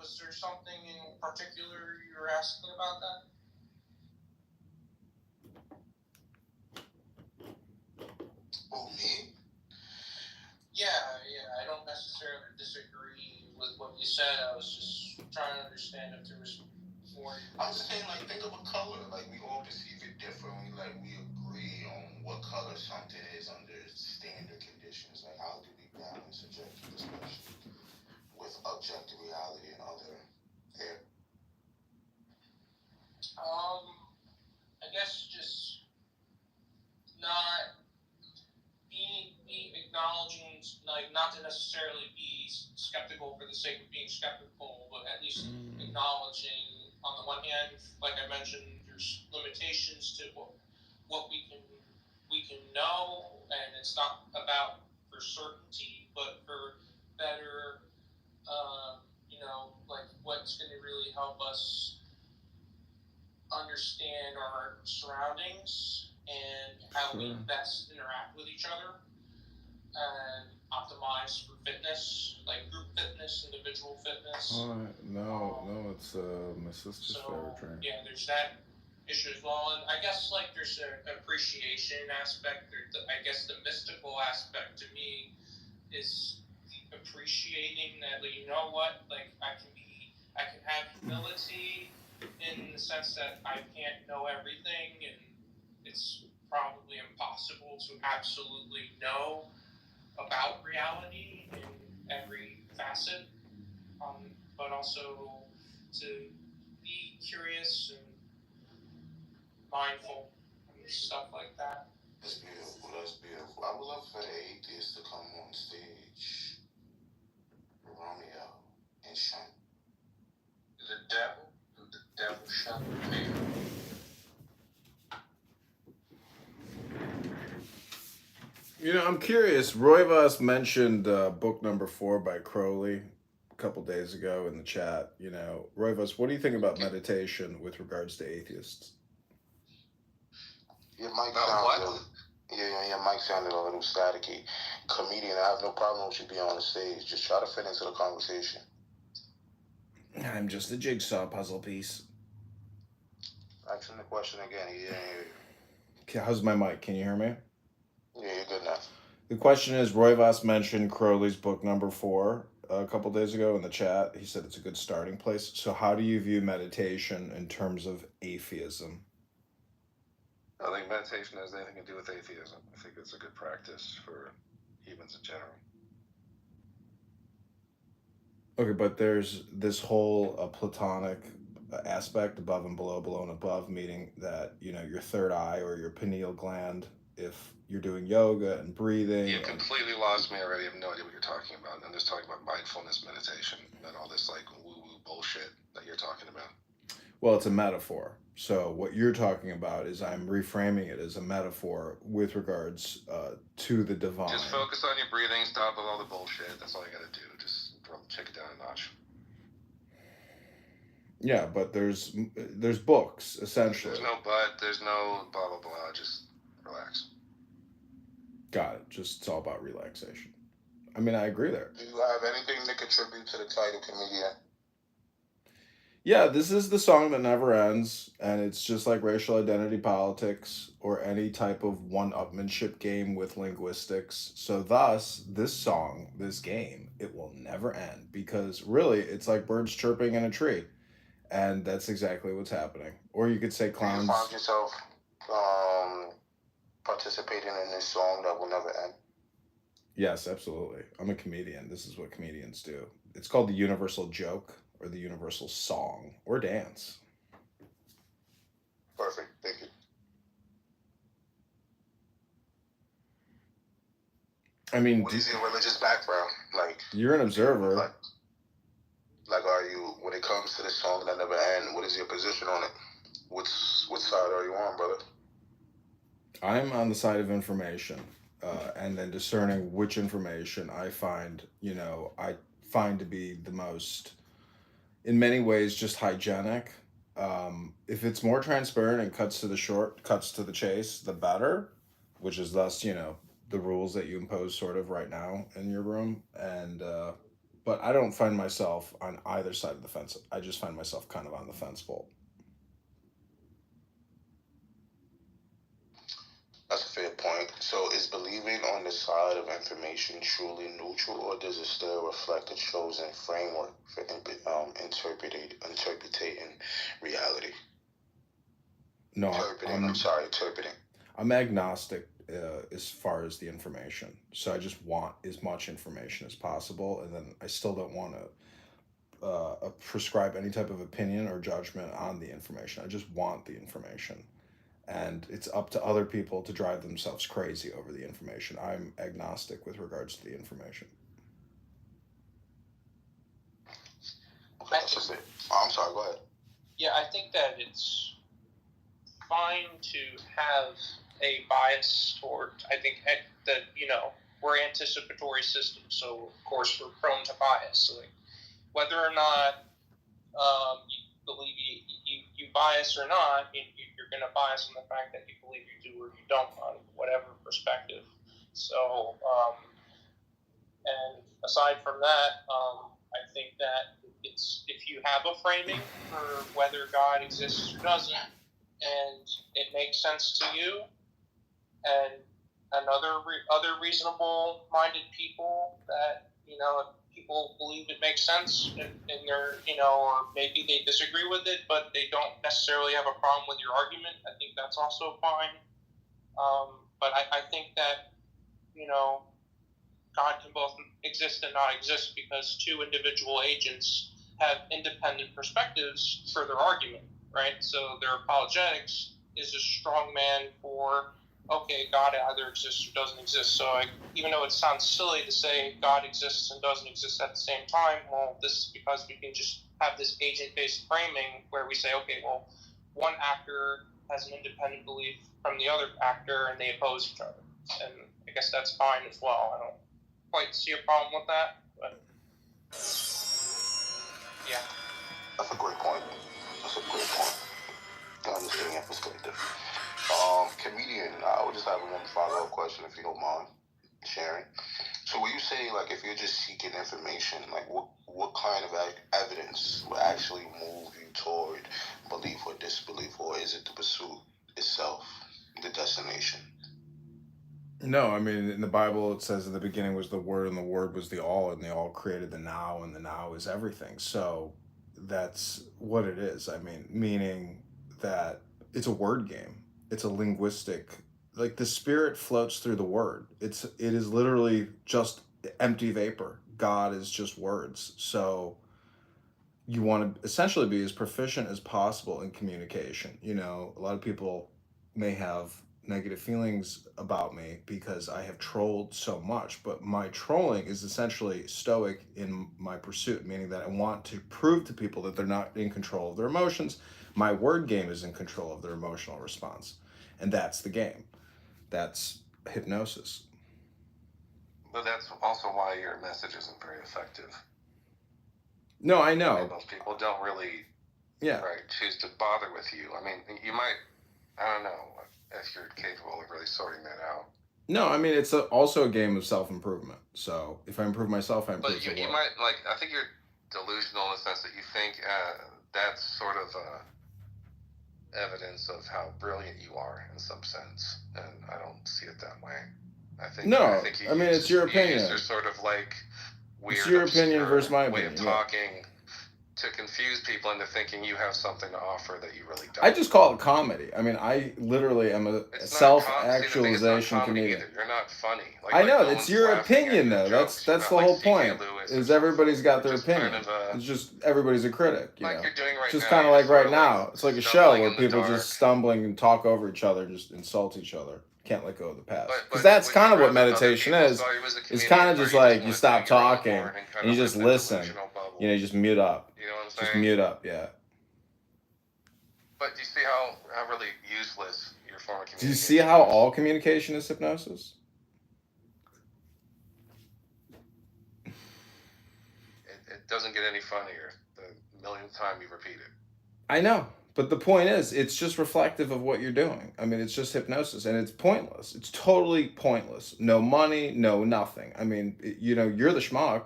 Was there something in particular you were asking about that? Oh, me? Yeah. I don't necessarily disagree with what you said. I was just trying to understand if there was more. I'm just saying, like, think of a color. Like, we all perceive it differently. Like, we agree on what color something is under standard conditions. Like, how do we balance subjective discussion with objective reality and other air? I guess just not be acknowledging, like, not to necessarily be skeptical for the sake of being skeptical, but at least acknowledging, on the one hand, like I mentioned, there's limitations to what we can know, and it's not about for certainty, but for better, like what's going to really help us understand our surroundings and how we best interact with each other and optimize for fitness, like group fitness, individual fitness. No, it's my sister's favorite drink. Yeah, there's that issue as well, and I guess like there's an appreciation aspect, or I guess the mystical aspect to me is appreciating that, like, you know what, like I can have humility in the sense that I can't know everything, and it's probably impossible to absolutely know about reality in every facet, but also to be curious and mindful and stuff like that. That's beautiful. I would love for the atheists to come on stage. Romeo and Shun. The devil shall prepare. I'm curious. Roivas mentioned book number 4 by Crowley a couple days ago in the chat. Roivas, what do you think about meditation with regards to atheists? Your mic sounded a little staticky. Comedian, I have no problem with you being on the stage. Just try to fit into the conversation. I'm just a jigsaw puzzle piece. Ask him the question again. He didn't hear you. How's my mic? Can you hear me? Yeah, you're good now. The question is, Roivas mentioned Crowley's book number 4 a couple days ago in the chat. He said it's a good starting place. So how do you view meditation in terms of atheism? I think meditation has anything to do with atheism. I think it's a good practice for humans in general. Okay, but there's this whole Platonic aspect, above and below and above, meaning that, your third eye or your pineal gland, if you're doing yoga and breathing. You've completely lost me already. I have no idea what you're talking about. I'm just talking about mindfulness meditation, not all this like woo-woo bullshit that you're talking about. Well, it's a metaphor. So what you're talking about is I'm reframing it as a metaphor with regards to the divine. Just focus on your breathing. Stop with all the bullshit. That's all you got to do. Just take it down a notch. Yeah, but there's books, essentially. There's no but. There's no blah, blah, blah. Just relax. Got it. Just it's all about relaxation. I mean, I agree there. Do you have anything to contribute to the title, comedian? Yeah, this is the song that never ends, and it's just like racial identity politics or any type of one-upmanship game with linguistics. So thus, this song, this game, it will never end, because really, it's like birds chirping in a tree, and that's exactly what's happening. Or you could say clowns. Do you find yourself participating in this song that will never end? Yes, absolutely. I'm a comedian. This is what comedians do. It's called the universal joke, or the universal song, or dance. Perfect. Thank you. I mean, what is your religious background? Like, you're an observer. Like, are you, when it comes to this song that never ends, what is your position on it? Which side are you on, brother? I'm on the side of information, and then discerning which information I find to be the most, in many ways, just hygienic. If it's more transparent and cuts to the chase, the better, which is thus, the rules that you impose sort of right now in your room. And But I don't find myself on either side of the fence. I just find myself kind of on the fence pole. That's a fair point. So is believing on the side of information truly neutral, or does it still reflect a chosen framework for interpreting reality? No, Interpreting. I'm agnostic as far as the information. So I just want as much information as possible, and then I still don't want to prescribe any type of opinion or judgment on the information. I just want the information. And it's up to other people to drive themselves crazy over the information. I'm agnostic with regards to the information. Okay, that's it. Oh, I'm sorry, go ahead. Yeah, I think that it's fine to have a bias toward, I think that, we're anticipatory systems, so of course we're prone to bias. So like, whether or not you believe you bias or not, you're going to bias on the fact that you believe you do or you don't on whatever perspective. So, and aside from that, I think that it's if you have a framing for whether God exists or doesn't, and it makes sense to you, and other reasonable-minded people that people believe it makes sense, and they're or maybe they disagree with it, but they don't necessarily have a problem with your argument. I think that's also fine. But I think that God can both exist and not exist because two individual agents have independent perspectives for their argument, right? So their apologetics is a strong man for, okay, God either exists or doesn't exist. So even though it sounds silly to say God exists and doesn't exist at the same time, well, this is because we can just have this agent-based framing where we say, okay, well, one actor has an independent belief from the other actor and they oppose each other. And I guess that's fine as well. I don't quite see a problem with that, but yeah. That's a great point. I understand your perspective. Comedian, I would just have one follow-up question if you don't mind sharing. So when you say, like, if you're just seeking information, like, what kind of evidence will actually move you toward belief or disbelief, or is it the pursuit itself, the destination? No, I mean, in the Bible, it says in the beginning was the Word, and the Word was the All, and the All created the Now, and the Now is everything. So that's what it is. I mean, meaning that it's a word game. It's a linguistic, like the spirit floats through the word. It is literally just empty vapor. God is just words. So you want to essentially be as proficient as possible in communication. A lot of people may have negative feelings about me because I have trolled so much, but my trolling is essentially stoic in my pursuit, meaning that I want to prove to people that they're not in control of their emotions. My word game is in control of their emotional response, and that's the game. That's hypnosis. But that's also why your message isn't very effective. No, I know. I mean, most people don't really choose to bother with you. I mean, you might, I don't know if you're capable of really sorting that out. No, I mean, it's also a game of self-improvement. So if I improve myself, I improve the world. But you might, I think you're delusional in the sense that you think that's sort of evidence of how brilliant you are in some sense. And I don't see it that way. I mean, it's your opinion. You're sort of like weird, it's your opinion versus my way opinion. of talking to confuse people into thinking you have something to offer that you really don't. I just call it comedy. I mean, I literally am a self-actualization comedian. You're not funny. I know, it's your opinion though. That's the whole point. Is everybody's got their opinion. It's just everybody's a critic. You're doing right now. It's just kind of like right now. It's like a show where people just stumbling and talk over each other, just insult each other. Can't let go of the past. Because that's kind of what meditation is. It's kind of just like you stop talking and you just listen. You just mute up. You know what I'm saying? Just mute up, yeah. But do you see how really useless your form of communication is? Do you see how all communication is hypnosis? It doesn't get any funnier the millionth time you repeat it. I know. But the point is, it's just reflective of what you're doing. I mean, it's just hypnosis, and it's pointless. It's totally pointless. No money, no nothing. I mean, you're the schmuck.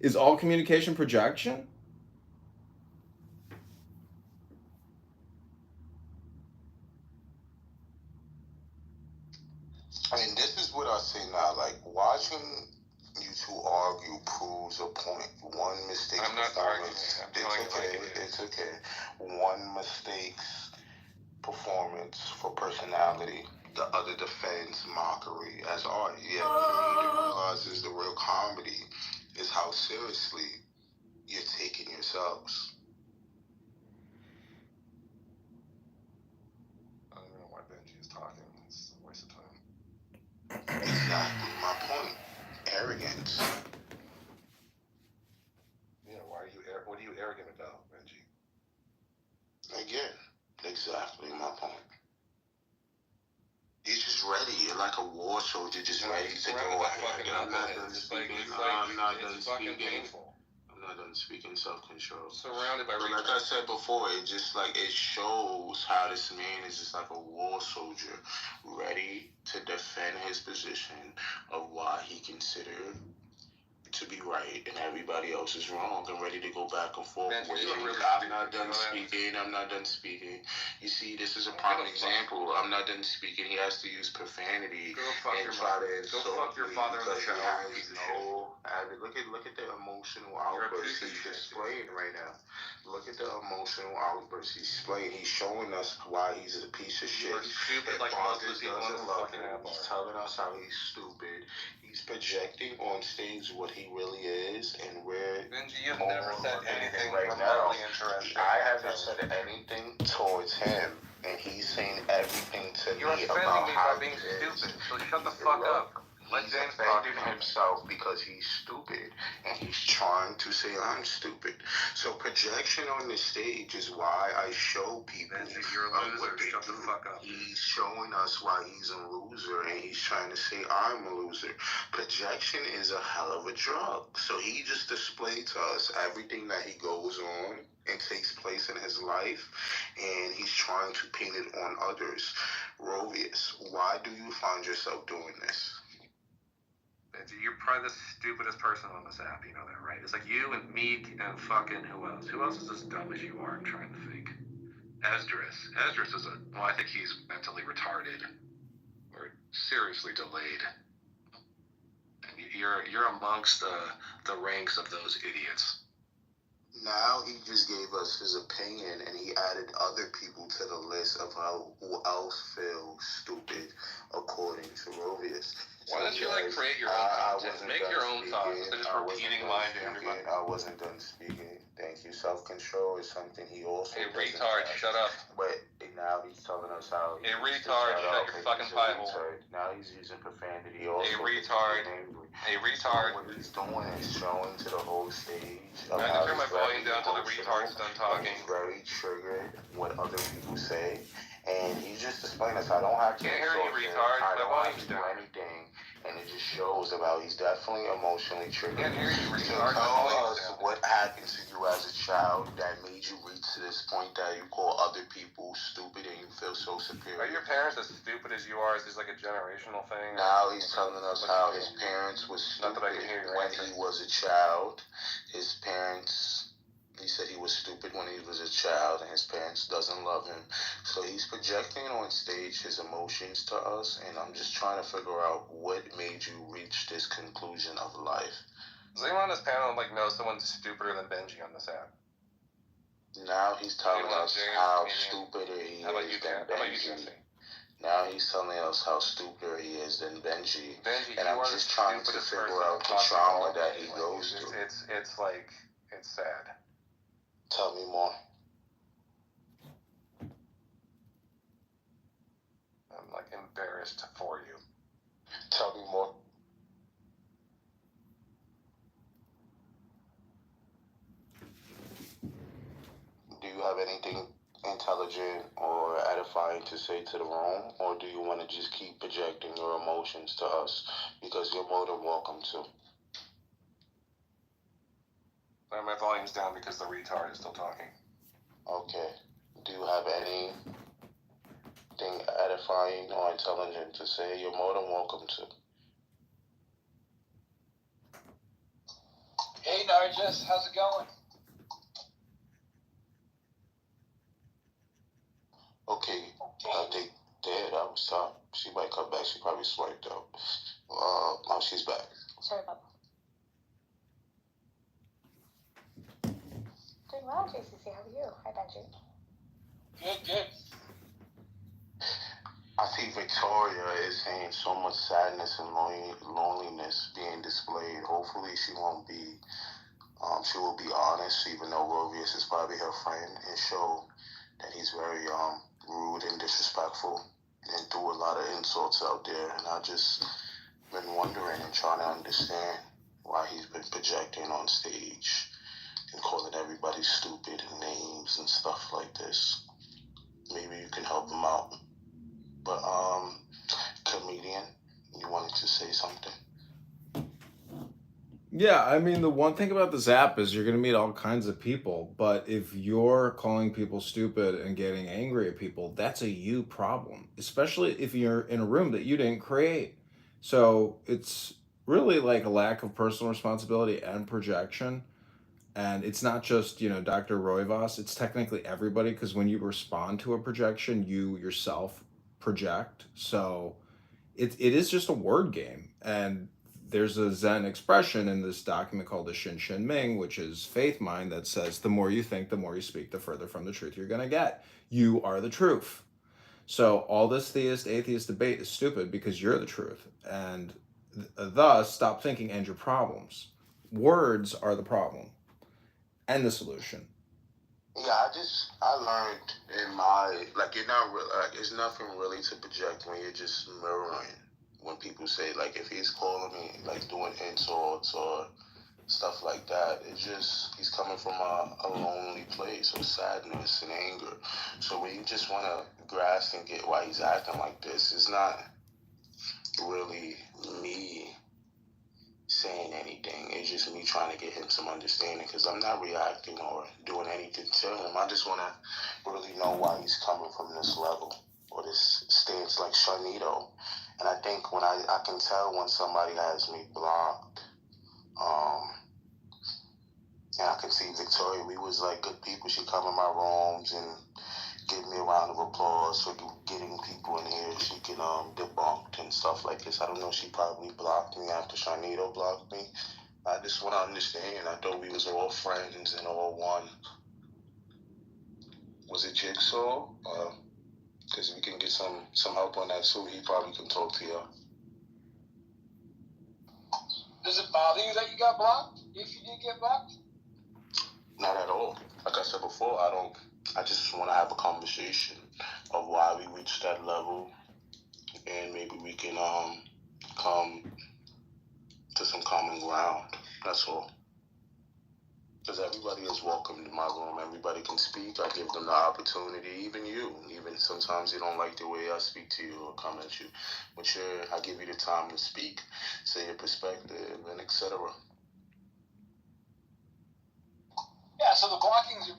Is all communication projection? I mean, this is what I say now. Like, watching you two argue proves a point. One mistake. I'm not arguing. I'm telling you like it is. It's okay. One mistake's performance for personality. The other defends mockery as art. Yeah, he realizes the real comedy is how seriously you're taking yourselves. I don't know why Benji is talking. It's a waste of time. Exactly my point. Arrogance. Yeah, why are you? What are you arrogant about, Benji? Again, exactly my point. You're just ready. You're like a war soldier, just ready to go ahead. I'm not done speaking. I'm not done speaking. I'm not done speaking. Self-control. Surrounded by. But like I said before, it just like it shows how this man is just like a war soldier, ready to defend his position of why he considered to be right and everybody else is wrong, and ready to go back and forth. Man, I'm not done speaking. I'm not done speaking. You see, this is a prime example. I'm not done speaking. He has to use profanity and try to insult me because he has no. Look at the emotional outburst he's displaying right now. Look at the emotional outburst he's displaying. He's showing us why he's a piece of shit. You're stupid like most of the people in the fucking app. He's telling us how he's stupid. He's projecting on stage what he really is, and we're. Benji, you've never said anything right remotely now. interesting. I haven't said anything towards him, and he's saying everything to You're me offending about me how by being he is. stupid, so shut the fuck up. Let He's James talk. offending himself because he's stupid, and he's trying to say I'm stupid. So projection on the stage is why I show people. Benji, you're a loser. what they Shut the do. fuck up. He's showing us why he's a loser, and he's trying to say I'm a loser. Projection is a hell of a drug. So he just displayed to us everything that he goes on and takes place in his life, and he's trying to paint it on others. Rovius, why do you find yourself doing this? Benji, you're probably the stupidest person on this app, you know that, right? It's like you and me and fucking who else? Who else is as dumb as you are? I'm trying to think. Esdras. Esdras is I think he's mentally retarded. Or seriously delayed. And you're amongst the ranks of those idiots. Now he just gave us his opinion, and he added other people to the list of who else feels stupid according to Rovius. Why don't you create your own content? Make your own thoughts instead of just repeating mine to everybody. I wasn't done speaking. Thank you. Self-control is something he also. Hey, retard, shut up. But now he's telling us how. Hey, retard, shut your fucking pie hole. Now he's using profanity. Also hey, retard. Hey, retard. What he's doing is showing to the whole stage. I can turn my volume down till the retard's done talking. He's very triggered what other people say, and he's just displaying us. I don't have to. Can't hear you, retard. I My don't have volume's to do down. anything. And it just shows about he's definitely emotionally triggered. Can't hear you, So retard. tell us what happened to you as a child that made you reach to this point that you call other people stupid and you feel so superior. Are your parents as stupid as you are? Is this like a generational thing? Now he's telling us how his parents were Not stupid that I can hear your when answer. he was a child. His parents, he said he was stupid when he was a child and his parents doesn't love him. So he's projecting on stage his emotions to us, and I'm just trying to figure out what made you reach this conclusion of life. Does anyone on this panel know someone stupider than Benji on this app? Now he's telling us how stupider he How about you, is than Dan? How about you, Benji. Jesse? Now he's telling us how stupider he is than Benji. Benji, And you I'm are just the trying to stupidest figure person out the possible. trauma that he goes through. It's sad. Tell me more. I'm embarrassed for you. Tell me more. Do you have anything intelligent or edifying to say to the room, or do you want to just keep projecting your emotions to us? Because you're more than welcome to. My volume's down because the retard is still talking. Okay. Do you have anything edifying or intelligent to say? You're more than welcome to. Hey, Sorry, Jess. How's it going? Okay, I think dead. I was sorry. She might come back. She probably swiped out. Now she's back. Sorry about that. Doing well, JCC. How are you? Hi, Benji. Good. I see Victoria is saying so much sadness and loneliness being displayed. Hopefully she won't be, she will be honest, even though Rovius is probably her friend, and show that he's very rude and disrespectful and threw a lot of insults out there. And I just been wondering and trying to understand why he's been projecting on stage and calling everybody stupid and names and stuff like this. Maybe you can help him out. But comedian, you wanted to say something? Yeah, I mean, the one thing about this app is you're going to meet all kinds of people, but if you're calling people stupid and getting angry at people, that's a you problem, especially if you're in a room that you didn't create. So it's really like a lack of personal responsibility and projection. And it's not just, Dr. Roivas, it's technically everybody, because when you respond to a projection, you yourself project. So it is just a word game. And there's a Zen expression in this document called the Shin Shin Ming, which is faith mind, that says the more you think, the more you speak, the further from the truth you're going to get. You are the truth. So all this theist, atheist debate is stupid because you're the truth. And thus, stop thinking and your problems. Words are the problem and the solution. Yeah, I learned in my, like, you're not really, like, it's nothing really to project when you're just mirroring. When people say, like, if he's calling me, like, doing insults or stuff like that, it's just, he's coming from a lonely place of sadness and anger. So when you just want to grasp and get why he's acting like this, it's not really me saying anything. It's just me trying to get him some understanding, because I'm not reacting or doing anything to him. I just want to really know why he's coming from this level or this stance, like Sharnito. And I think when I can tell when somebody has me blocked, and I can see Victoria, we was like good people. She come in my rooms and give me a round of applause for getting people in here. She can debunked and stuff like this. I don't know. She probably blocked me after Sharnito blocked me. I just want to understand. I thought we was all friends and all one. Was it Jigsaw? Because we can get some help on that too. He probably can talk to you. Does it bother you that you got blocked? If you did get blocked? Not at all. Like I said before, I just want to have a conversation of why we reached that level, and maybe we can come to some common ground. That's all. Because everybody is welcome in my room. Everybody can speak. I give them the opportunity. Even you. Even sometimes you don't like the way I speak to you or come at you. But I give you the time to speak, say your perspective, and etc. Yeah, so the blockings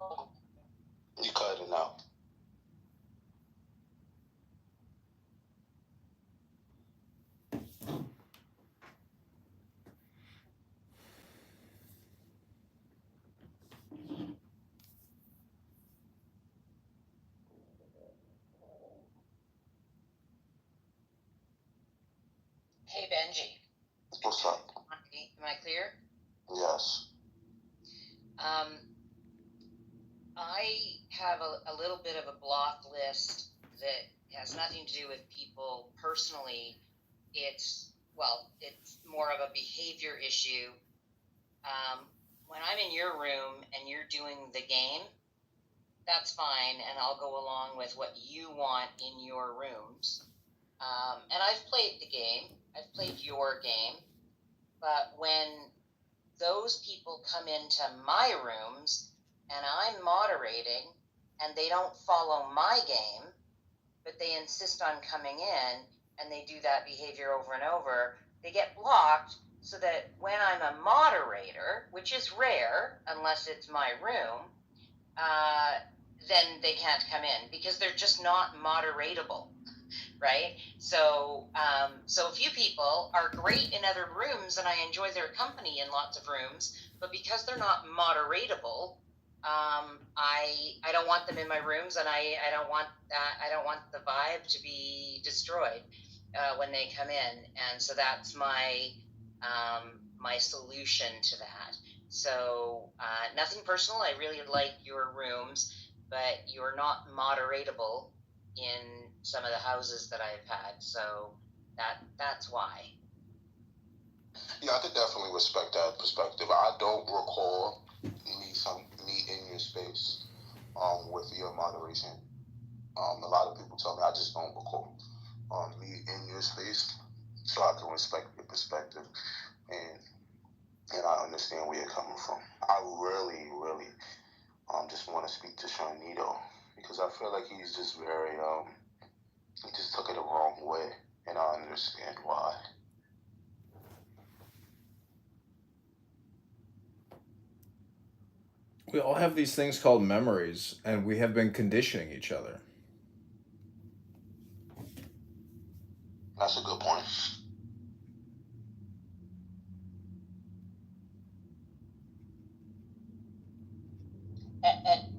are... You cut it out. Hey, Benji. What's up? Am I clear? Yes. I have a little bit of a block list that has nothing to do with people personally. It's more of a behavior issue. When I'm in your room and you're doing the game, that's fine, and I'll go along with what you want in your rooms. And I've played the game. I've played your game. But when those people come into my rooms and I'm moderating and they don't follow my game, but they insist on coming in and they do that behavior over and over, they get blocked, so that when I'm a moderator, which is rare unless it's my room, then they can't come in because they're just not moderatable. right? So, so a few people are great in other rooms, and I enjoy their company in lots of rooms, but because they're not moderatable, I don't want them in my rooms, and I don't want that. I don't want the vibe to be destroyed when they come in, and so that's my my solution to that. So nothing personal. I really like your rooms, but you're not moderatable in some of the houses that I've had. So that's why. Yeah, I could definitely respect that perspective. I don't recall me in your space with your moderation. A lot of people tell me I just don't recall me in your space, so I can respect your perspective and I understand where you're coming from. I really, really just want to speak to Sharnito because I feel like he's just very he just took it the wrong way, and I understand why. We all have these things called memories, and we have been conditioning each other. That's a good point.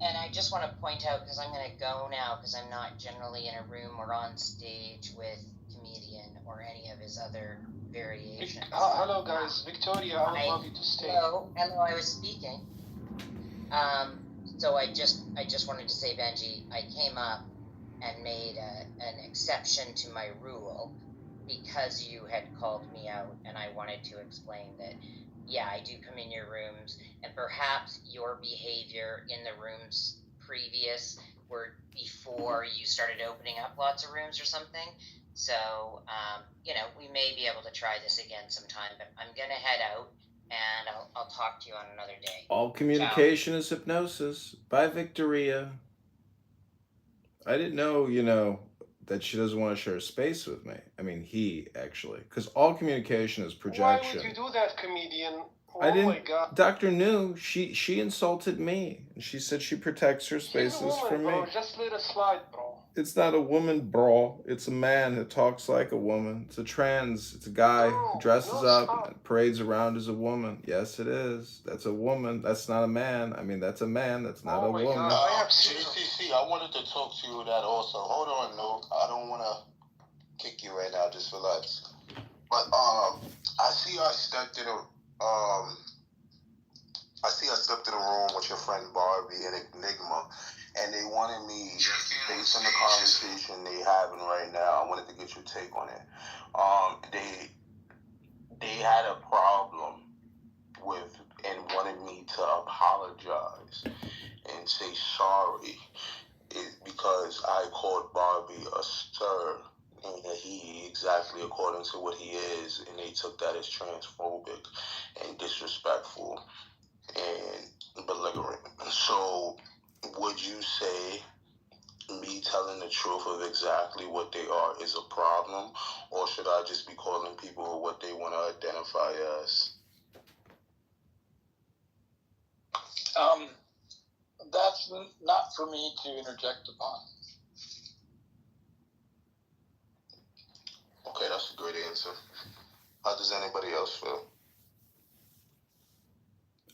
And I just want to point out, because I'm going to go now, because I'm not generally in a room or on stage with comedian or any of his other variations. Hello guys, Victoria, I would love you to stay. Hello, I was speaking. So I just wanted to say, Benji, I came up and made an exception to my rule because you had called me out, and I wanted to explain that, yeah, I do come in your rooms, and perhaps your behavior in the rooms previous were before you started opening up lots of rooms or something. So, we may be able to try this again sometime, but I'm going to head out, and I'll talk to you on another day. All communication is hypnosis. Bye, Victoria. I didn't know, that she doesn't want to share space with me. I mean, he, actually. Because all communication is projection. Why would you do that, comedian? I didn't. My God. Dr. New, she insulted me. She said she protects her spaces She's a woman, from me. bro. Just let it slide, bro. It's not a woman, bro. It's a man that talks like a woman. It's a guy who dresses up and parades around as a woman. Yes, it is. That's a woman. That's not a man. I mean, that's a man. That's not a woman. God. JCC, I wanted to talk to you that also. Hold on, no. I don't want to kick you right now. Just relax. But I see I stepped in a room with your friend Barbie and Enigma, and they wanted me, based on the conversation they having right now, I wanted to get your take on it. They had a problem with and wanted me to apologize and say sorry because I called Barbie a sir, and he exactly according to what he is, and they took that as transphobic and disrespectful and belligerent. So would you say me telling the truth of exactly what they are is a problem, or should I just be calling people what they want to identify as? That's not for me to interject upon. Okay, that's a great answer. How does anybody else feel?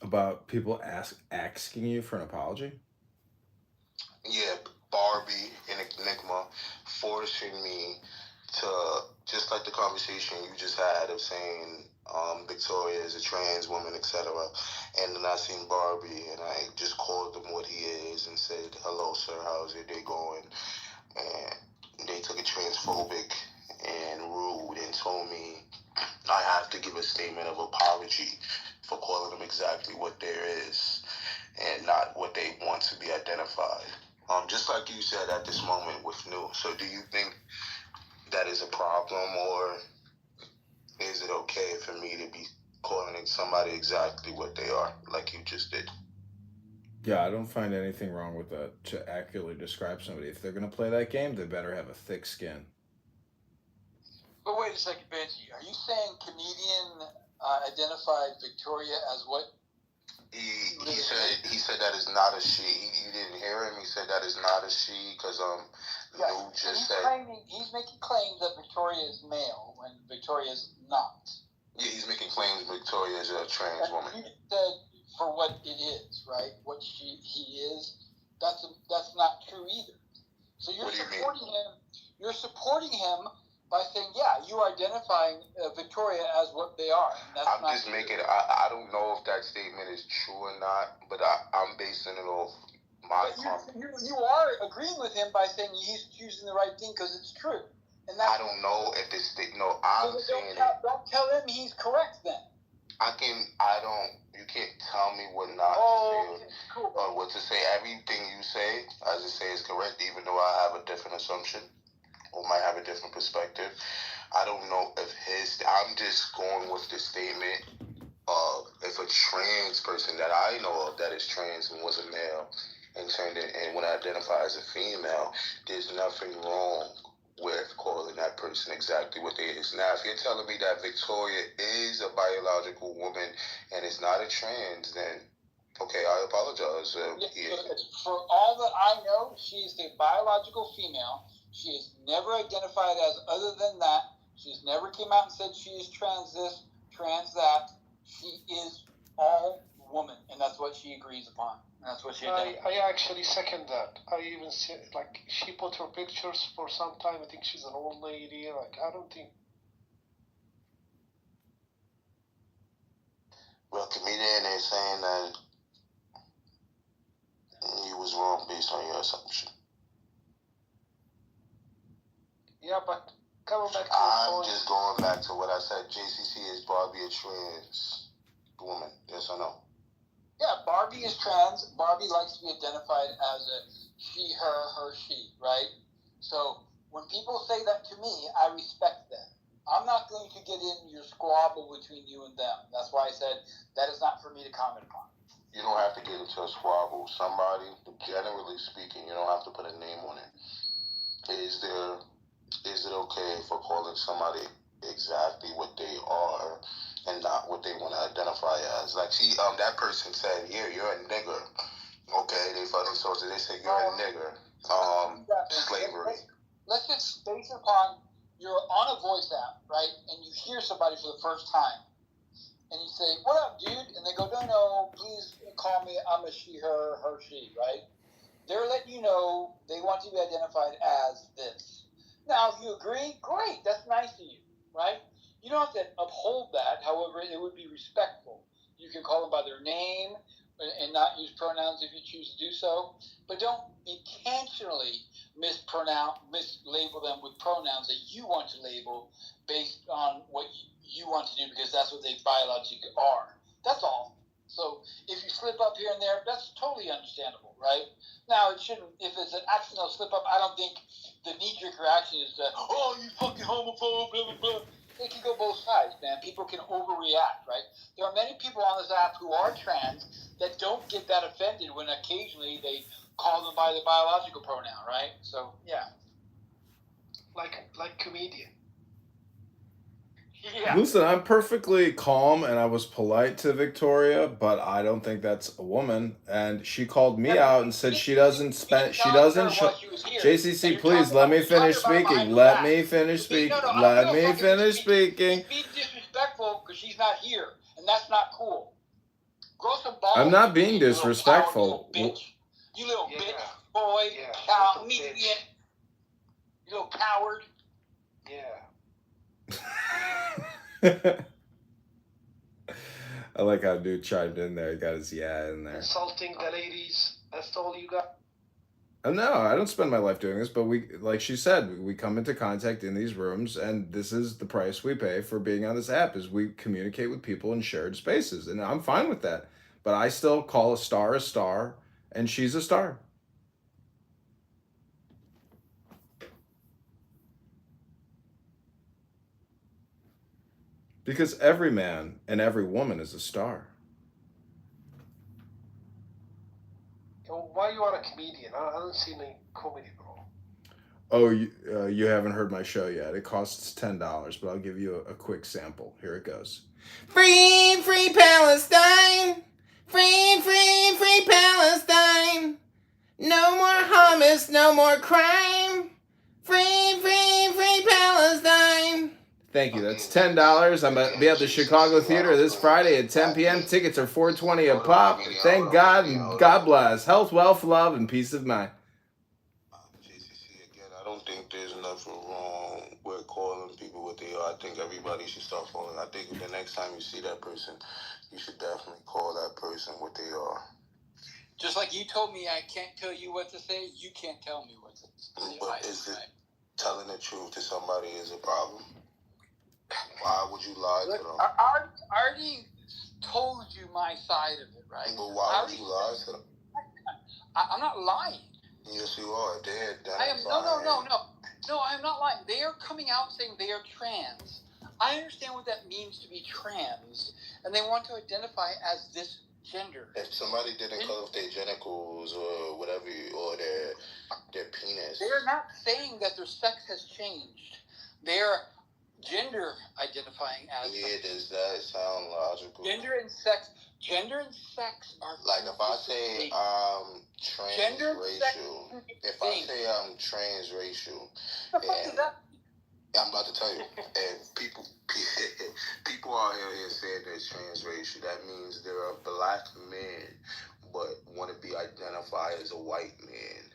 About people asking you for an apology? Yeah, Barbie and Enigma forcing me to, just like the conversation you just had of saying Victoria is a trans woman, etc. And then I seen Barbie and I just called him what he is and said, hello, sir, how's your day going? And they took it transphobic and rude and told me I have to give a statement of apology for calling them exactly what there is and not what they want to be identified. Just like you said at this moment with New. So do you think that is a problem, or is it okay for me to be calling somebody exactly what they are, like you just did? Yeah, I don't find anything wrong with that, to accurately describe somebody. If they're going to play that game, they better have a thick skin. But wait a second, Benji. Are you saying comedian identified Victoria as what? He said that is not a she. You didn't hear him. He said that is not a she because Lou just said he's he's making claims that Victoria is male when Victoria is not. Yeah, he's making claims Victoria is a trans woman. You said for what it is, right? What he is. That's not true either. So you're supporting him. You're supporting him by saying, yeah, you're identifying Victoria as what they are. And that's I'm just making. I don't know if that statement is true or not, but I'm basing it off my comment. You are agreeing with him by saying he's choosing the right thing because it's true. And that's, I don't know if this thing. No, I'm saying don't tell him he's correct then. You can't tell me what not to say cool. or what to say. Everything you say, I just say is correct, even though I have a different assumption or might have a different perspective. I don't know if I'm just going with the statement of if a trans person that I know of that is trans and was a male and turned in and when I identify as a female, there's nothing wrong with calling that person exactly what they is. Now, if you're telling me that Victoria is a biological woman and is not a trans, then okay, I apologize. For all that I know, she is a biological female. She is never identified as other than that. She's never came out and said she is trans this, trans that. She is all woman, and that's what she agrees upon. That's what she did. I actually second that. I even see, like, she put her pictures for some time. I think she's an old lady. Like, I don't think. Well, comedian is saying that you was wrong based on your assumption. Yeah, but coming back to I'm just going back to what I said. JCC, is Barbie a trans woman? Yes or no? Yeah, Barbie is trans. Barbie likes to be identified as a she, her, she, right? So when people say that to me, I respect that. I'm not going to get in your squabble between you and them. That's why I said that is not for me to comment upon. You don't have to get into a squabble. Somebody, generally speaking, you don't have to put a name on it. Is it okay for calling somebody exactly what they are and not what they want to identify as? Like, that person said, yeah, you're a nigger. Okay, they fucking sources. They say you're a nigger. Slavery. Let's just base upon you're on a voice app, right? And you hear somebody for the first time, and you say, "What up, dude?" And they go, "No, please call me. I'm a she, her, she." Right? They're letting you know they want to be identified as this. Now, if you agree, great. That's nice of you, right? You don't have to uphold that. However, it would be respectful. You can call them by their name and not use pronouns if you choose to do so. But don't intentionally mislabel them with pronouns that you want to label based on what you want to do because that's what they biologically are. That's all. So if you slip up here and there, that's totally understandable, right? Now, it shouldn't. If it's an accidental slip up, I don't think the knee-jerk reaction is that, "Oh, you fucking homophobe," blah, blah, blah. It can go both sides, man. People can overreact, right? There are many people on this app who are trans that don't get that offended when occasionally they call them by the biological pronoun, right? So, yeah. Like comedian. Yeah. Listen, I'm perfectly calm and I was polite to Victoria, but I don't think that's a woman. And she called me out and said she doesn't spend. She doesn't. JCC, please let me finish speaking. Let me finish speaking. Let me finish speaking. She's being disrespectful because she's not here, and that's not cool. Grow some balls. I'm not being disrespectful. You little bitch, boy, cow, median. You little coward. Yeah. I like how dude chimed in there. He got his yeah in there. Insulting the ladies. That's all you got. No, I don't spend my life doing this, but we, like she said, we come into contact in these rooms, and this is the price we pay for being on this app, is we communicate with people in shared spaces, and I'm fine with that. But I still call a star, and she's a star. Because every man and every woman is a star. Why you are a comedian? I don't see any comedy, bro. Oh, you haven't heard my show yet. It costs $10, but I'll give you a quick sample. Here it goes. Free, free Palestine! Free, free, free Palestine! No more hummus, no more crime! Free, free, free Thank you. That's $10. I'm going to be at the Chicago Theater this Friday at 10 p.m. Tickets are $4.20 a pop. Thank God and God bless. Health, wealth, love, and peace of mind. JCC again. I don't think there's nothing wrong with calling people what they are. I think everybody should start calling. I think the next time you see that person, you should definitely call that person what they are. Just like you told me I can't tell you what to say, you can't tell me what to say. But is it telling the truth to somebody is a problem? Why would you lie to them? I already told you my side of it, right? But why would you lie to them? I'm not lying. Yes, you are. They're I am no. I am not lying. They are coming out saying they are trans. I understand what that means to be trans, and they want to identify as this gender. If somebody didn't cut off their genitals or whatever, or their penis, they're not saying that their sex has changed. They're gender identifying as. Yeah, does that sound logical? Gender and sex are like if I say transracial. If I say I'm transracial, what the fuck is that? I'm about to tell you, and people out here saying they're transracial. That means they're a black man, but want to be identified as a white man,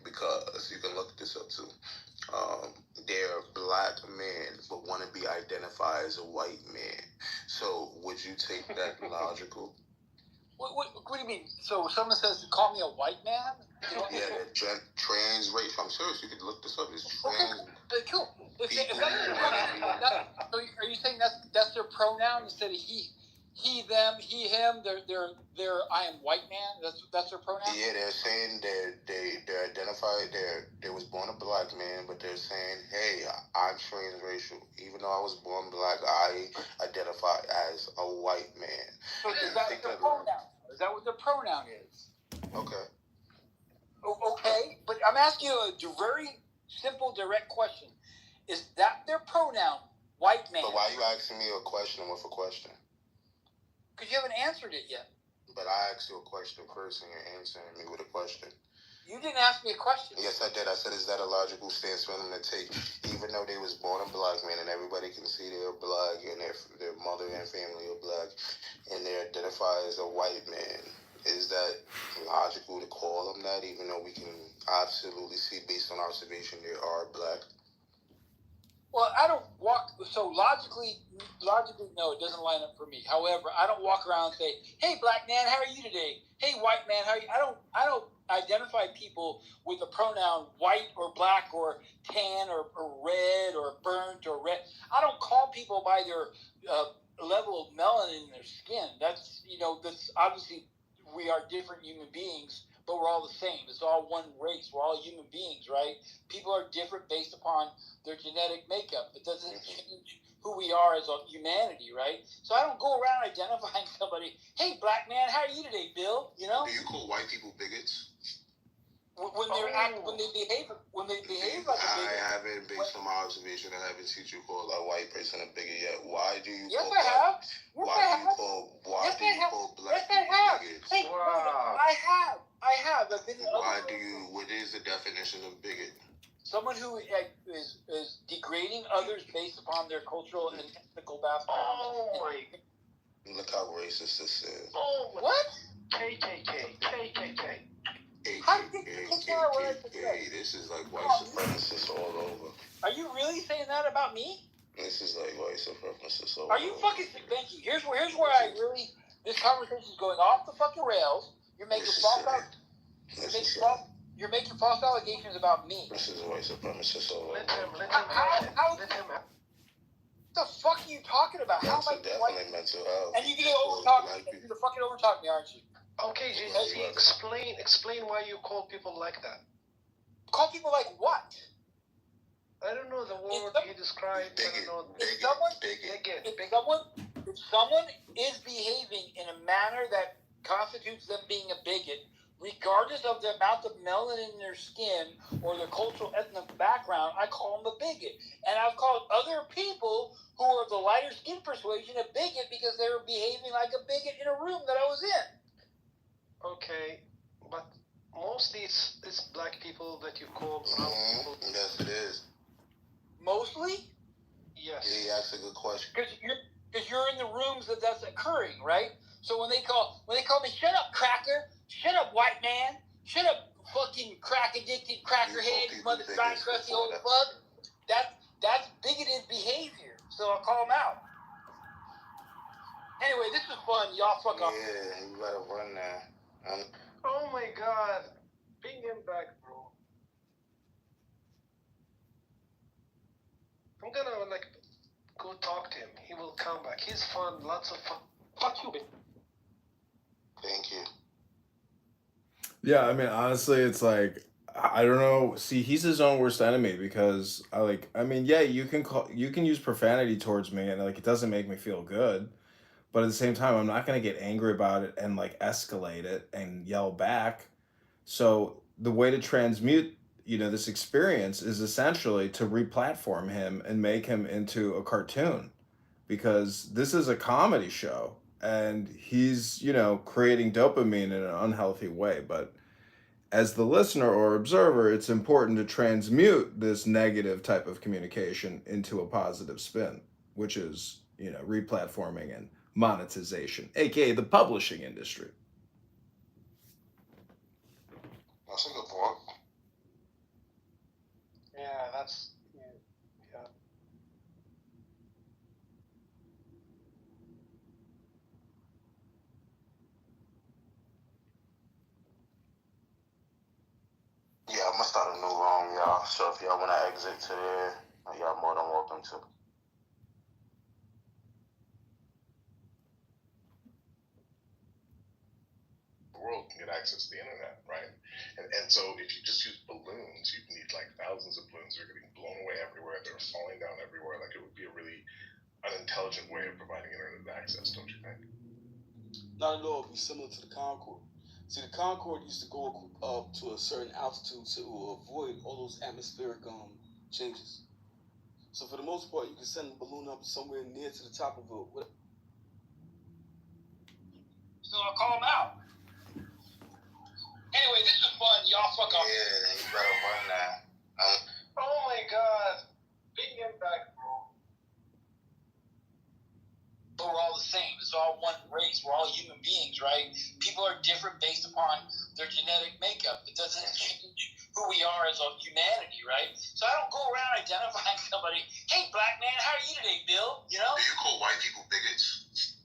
because you can look this up too. They're a black man, but want to be identified as a white man. So would you take that logical? What do you mean? So if someone says to call me a white man? Yeah, they're transracial. I'm serious. You could look this up. It's trans. Okay, cool. If that's their pronoun, so are you saying that's their pronoun instead of he, them, he, him? They're I am white man. That's their pronoun. Yeah, they're saying they're identified. They was born a black man, but they're saying, hey, I'm transracial. Even though I was born black, I identify as a white man. So is that their pronoun? Is that what their pronoun is? Okay. Okay, but I'm asking you a very simple, direct question. Is that their pronoun, white man? But why are you asking me a question with a question? Because you haven't answered it yet. But I asked you a question first, and you're answering me with a question. You didn't ask me a question. Yes, I did. I said, is that a logical stance for them to take, even though they was born a black man and everybody can see they're black and their mother and family are black and they identify as a white man? Is that logical to call them that, even though we can absolutely see based on observation they are black? Well, I don't walk, so logically, no, it doesn't line up for me. However, I don't walk around and say, hey, black man, how are you today? Hey, white man, how are you? I don't identify people with the pronoun white or black or tan or red or burnt or red. I don't call people by their level of melanin in their skin. That's obviously we are different human beings, but we're all the same. It's all one race. We're all human beings, right? People are different based upon their genetic makeup. It doesn't change who we are as a humanity, right? So I don't go around identifying somebody, hey, black man, how are you today, Bill? You know? Do you call white people bigots? When they behave like a bigot. I haven't, based on my observation, I haven't seen you call a white person a bigot yet. Why do you Yes, call I have. Why do you call black people bigots? Hey, wow. I have. I've been What is the definition of bigot? Someone who is degrading others based upon their cultural and ethnical background. Oh my. Look how racist this is. Oh, what? KKK. How did you get that word? This is like white supremacists all over. Are you really saying that about me? This is like white supremacists all over. Are you fucking Benji? Here's where this conversation is going off the fucking rails. You're making You're making false allegations about me. This is white supremacists all over. Let him. What the fuck are you talking about? How am I definitely mental health. And you're gonna overtalk me. You're gonna fucking overtalk me, aren't you? Okay, JC, explain why you call people like that. Call people like what? I don't know the word he described. Bigot. If someone is behaving in a manner that constitutes them being a bigot, regardless of the amount of melanin in their skin or their cultural ethnic background, I call them a bigot. And I've called other people who are of the lighter skin persuasion a bigot because they were behaving like a bigot in a room that I was in. Okay, but mostly it's black people that you call brown people. Yes, it is. Mostly? Yes. Yeah, he asked a good question. Because you're in the rooms that's occurring, right? So when they call me, shut up, cracker, shut up, white man, shut up, fucking crack addicted, crackerhead, mother grind crusty old fuck. That's bigoted behavior. So I'll call them out. Anyway, this is fun. Y'all fuck off. Yeah, you better run now. Oh my god. Bring him back, bro. I'm gonna go talk to him. He will come back. He's fun, lots of fun. Fuck you, man. Thank you. Yeah, I mean, honestly, it's like I don't know. See, he's his own worst enemy because yeah, you can use profanity towards me, and like it doesn't make me feel good. But at the same time, I'm not gonna get angry about it and like escalate it and yell back. So the way to transmute, this experience is essentially to replatform him and make him into a cartoon, because this is a comedy show and he's, creating dopamine in an unhealthy way. But as the listener or observer, it's important to transmute this negative type of communication into a positive spin, which is, replatforming and monetization, aka the publishing industry. That's a good point. Yeah, that's yeah. Yeah, I'm gonna start a new room, y'all. So if y'all wanna exit to there, y'all more than welcome to. The world can get access to the internet, right? And so if you just use balloons, you need like thousands of balloons. They're getting blown away everywhere. They're falling down everywhere. Like it would be a really unintelligent way of providing internet access, don't you think? Not at all. It'd be similar to the Concorde. See, the Concorde used to go up to a certain altitude to avoid all those atmospheric changes. So for the most part, you can send a balloon up somewhere near to the top of it. So I'll call them out. Anyway, this is fun. Y'all fuck off. Yeah, you better run now. Oh my god. Bring him back, bro. We're all the same. It's all one race. We're all human beings, right? People are different based upon their genetic makeup. It doesn't change who we are as a humanity, right? So I don't go around identifying somebody. Hey, black man, how are you today, Bill? You know? Do you call white people bigots?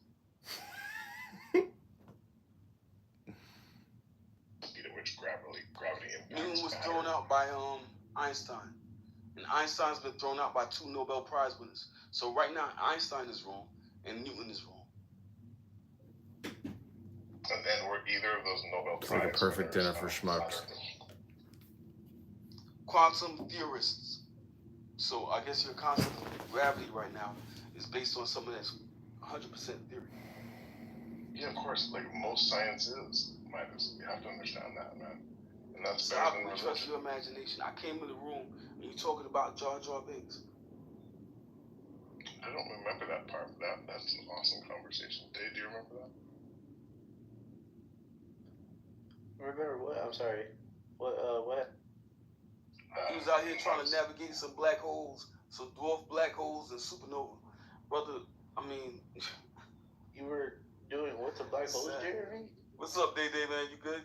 Speed at which gravity impacts. Newton was thrown out by Einstein. And Einstein's been thrown out by 2 Nobel Prize winners. So right now, Einstein is wrong and Newton is wrong. And then were either of those Nobel Prize It's like a perfect dinner for schmucks. Quantum theorists. So I guess your concept of gravity right now is based on something that's 100% theory. Yeah, of course. Like most science is, Midas. You have to understand that, man. And that's So better how than can we religion. trust your imagination? I came in the room and you're talking about Jar Jar Binks. I don't remember that part. That's an awesome conversation. Dave, do you remember that? Remember what? I'm sorry. What? He was out here trying to navigate some black holes, some dwarf black holes and supernova. Brother, I mean... You were doing what's a black hole, Jeremy? What's up, Day Day, man? You good?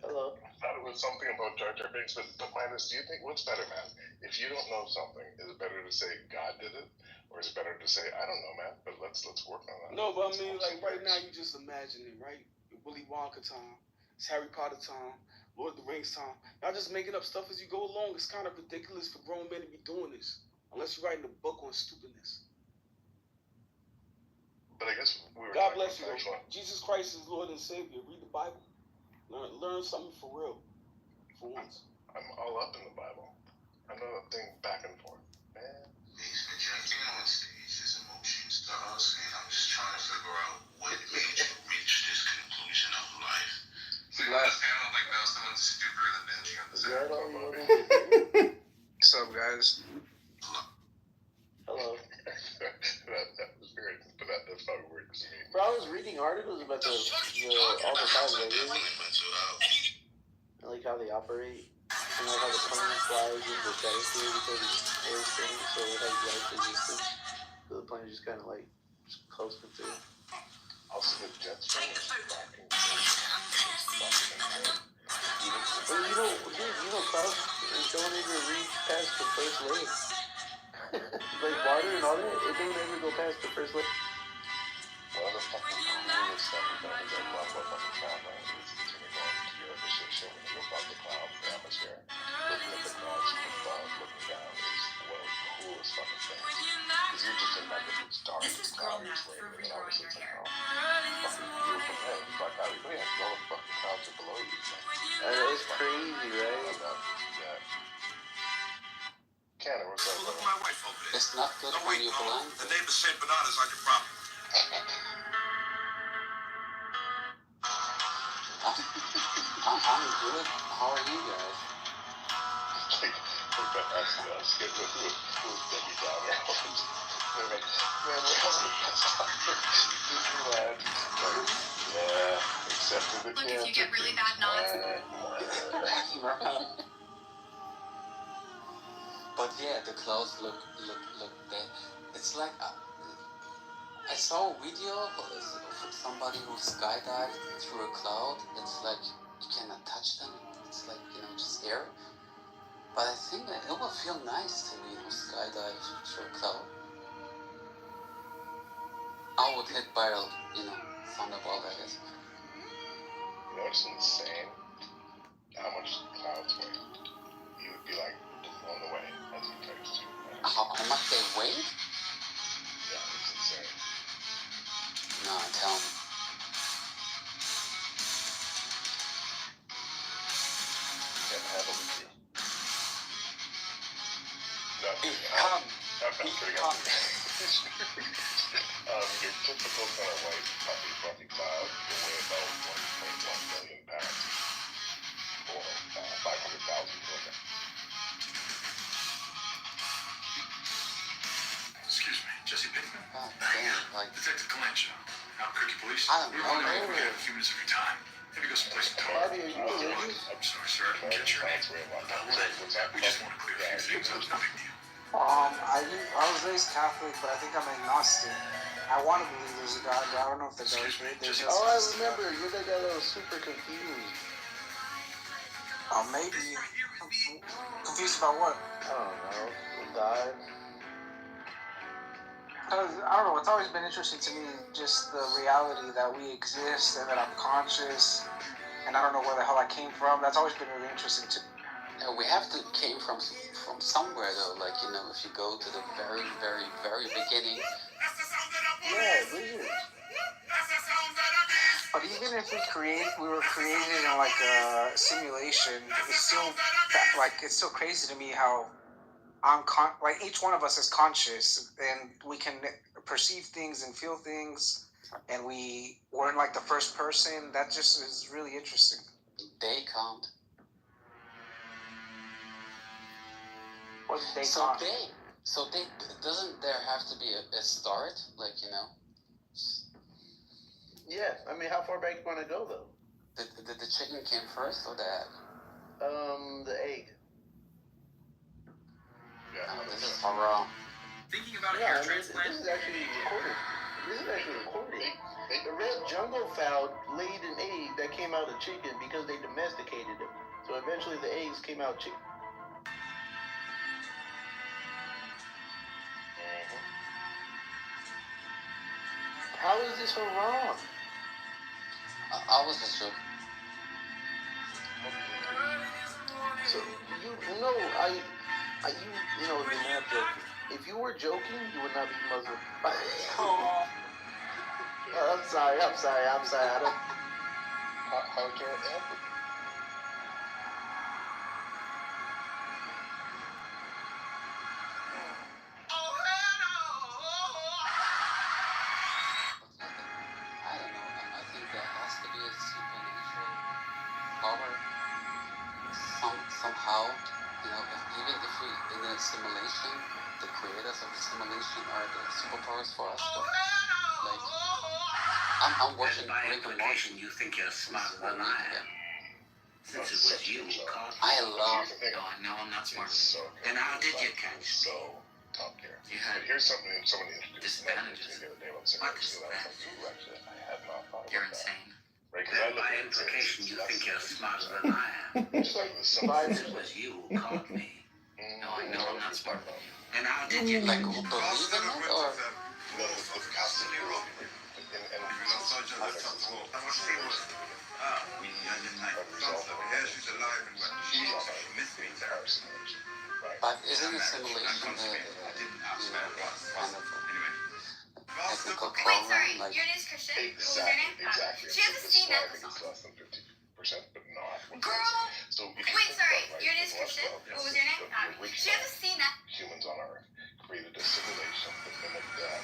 Hello. I thought it was something about Jar Jar Binks, but Midas, do you think, what's better, man? If you don't know something, is it better to say God did it? Or is it better to say, I don't know, man, but let's work on that. No, but I mean, like, right now you just imagining, right? Willy Wonka time, it's Harry Potter time, Lord of the Rings time. Y'all just making up stuff as you go along. It's kind of ridiculous for grown men to be doing this, unless you're writing a book on stupidness. But I guess we were God talking bless you. about sexual. Jesus Christ is Lord and Savior. Read the Bible. Learn something for real, for once. I'm all up in the Bible. I'm not a thing back and forth, man. He's projecting on stage his emotions to us, and I'm just trying to figure out what made you reach this conclusion of life. See, last panel, like that was someone stupider than Benji on the Is that all side. you wanted to do? What's up, guys? Hello. that was weird, but that's probably weird to me. Bro, I was reading articles about all the time, like, I like how they operate, and like how the plane flies in the stratosphere because it's air spinning, so it has life resistance. The plane just kind of like just coasting through. Also, the jet stream is fucking But you know, clouds don't ever reach past the first layer. Like water and all that, it don't ever go past the first layer. one of the fucking coolest things that is like about fucking traveling is when you're going to Europe or some shit, when you go above the clouds, the atmosphere, looking at the clouds from above, looking down is one of the coolest fucking things. Because you're just in like it's dark, it's cloudy, it's raining, and all this it's like, oh, fucking beautiful. Yeah, it's like, oh, yeah, all the fucking clouds are below you. It's like, It's crazy, right? yeah. Canada, what's up, brother? My wife over there. It's not good when you're blind. The neighbors say bananas are your problem. I'm good. How are you guys? That's good. Who's Debbie Downer? They're like, man, we're having the best time. Disneyland. Yeah, except for the Look, if you get really bad nods. But yeah, the clouds look there. It's like I saw a video of somebody who skydived through a cloud. It's like you cannot touch them. It's like, you know, just air. But I think that it will feel nice to me to skydive through a cloud. I would hit by a, you know, thunderbolt, I guess. You know, it's insane how much clouds weigh. You would be like blown away as you touch too. How much they weigh? Yeah, it's insane. No, tell me. Can't handle it, too. No, I'm kidding. Come. I'm kidding. Your typical kind of white, fluffy cloud will weigh about 1.1 million pounds or 500,000 kilograms. Excuse me, Jesse Pinkman? God damn, like, Detective Calancho. Albuquerque Police. I don't We know. wondering if we have a few minutes of your time. Maybe go someplace and talk. Bobby, are you religious? I'm sorry, sir. I didn't get your name. We just want to clear a few things up. No big deal. I was raised Catholic, but I think I'm agnostic. I want to believe there's a God, but I don't know if there's Excuse me, a Oh, I remember. You're the guy that was super confused. maybe. Confused about what? I don't know. God. Because, I don't know, it's always been interesting to me, just the reality that we exist and that I'm conscious, and I don't know where the hell I came from. That's always been really interesting to me. We have to came from somewhere though. Like, you know, if you go to the very, very, very beginning. Yeah, lizards. But even if we were created in like a simulation, it's still it's still crazy to me how like each one of us is conscious and we can perceive things and feel things, and we weren't like the first person. That just is really interesting. They can't. What they So can't. they doesn't there have to be a start? Like, you know. Yeah, I mean, how far back you want to go though? Did the chicken came first or the egg? The egg. Yeah, Oh, this is wrong. Thinking about a Yeah, hair I mean, transplant? this is actually recorded. The red jungle fowl laid an egg that came out of chicken because they domesticated it. So eventually the eggs came out chicken. How is this so wrong? I was just joking. So you know, you know, you're not joking. If you were joking, you would not be Muslim. I'm sorry. I don't. how's your egg? I don't know. I think there has to be a supernatural power. Somehow, you know, even if we in a simulation, the creators of the simulation are the superpowers for us. But, like, I'm watching Rick and Morty. You think you're smarter than I am. Since it was you who caught me. I love. No, I'm not smarter It's so than you. Then how did you catch me? So top tier. You had Here's something someone introduced me disadvantages. the other day about What simulation. I was like, disadvantages? ooh, actually, I had not thought You're about that. insane. Right? Because I Then look by at it and say, implication, it's you less think than you're 50%. smarter than I am. Just like the simple It was you who caught me. No, I know I'm not smarter than you. And how did you Like, who believe in it, or? the possibility, and we are the result of our simulation, right? But isn't a simulation kind of ethical program? Like, Exactly. She has a scene Slide episode. is less than 50%, but not. Girl! So if you Wait, think sorry, about, right, your name is the last Christian? level, What was your name? the She has a scene that. humans on Earth created a simulation that mimicked them.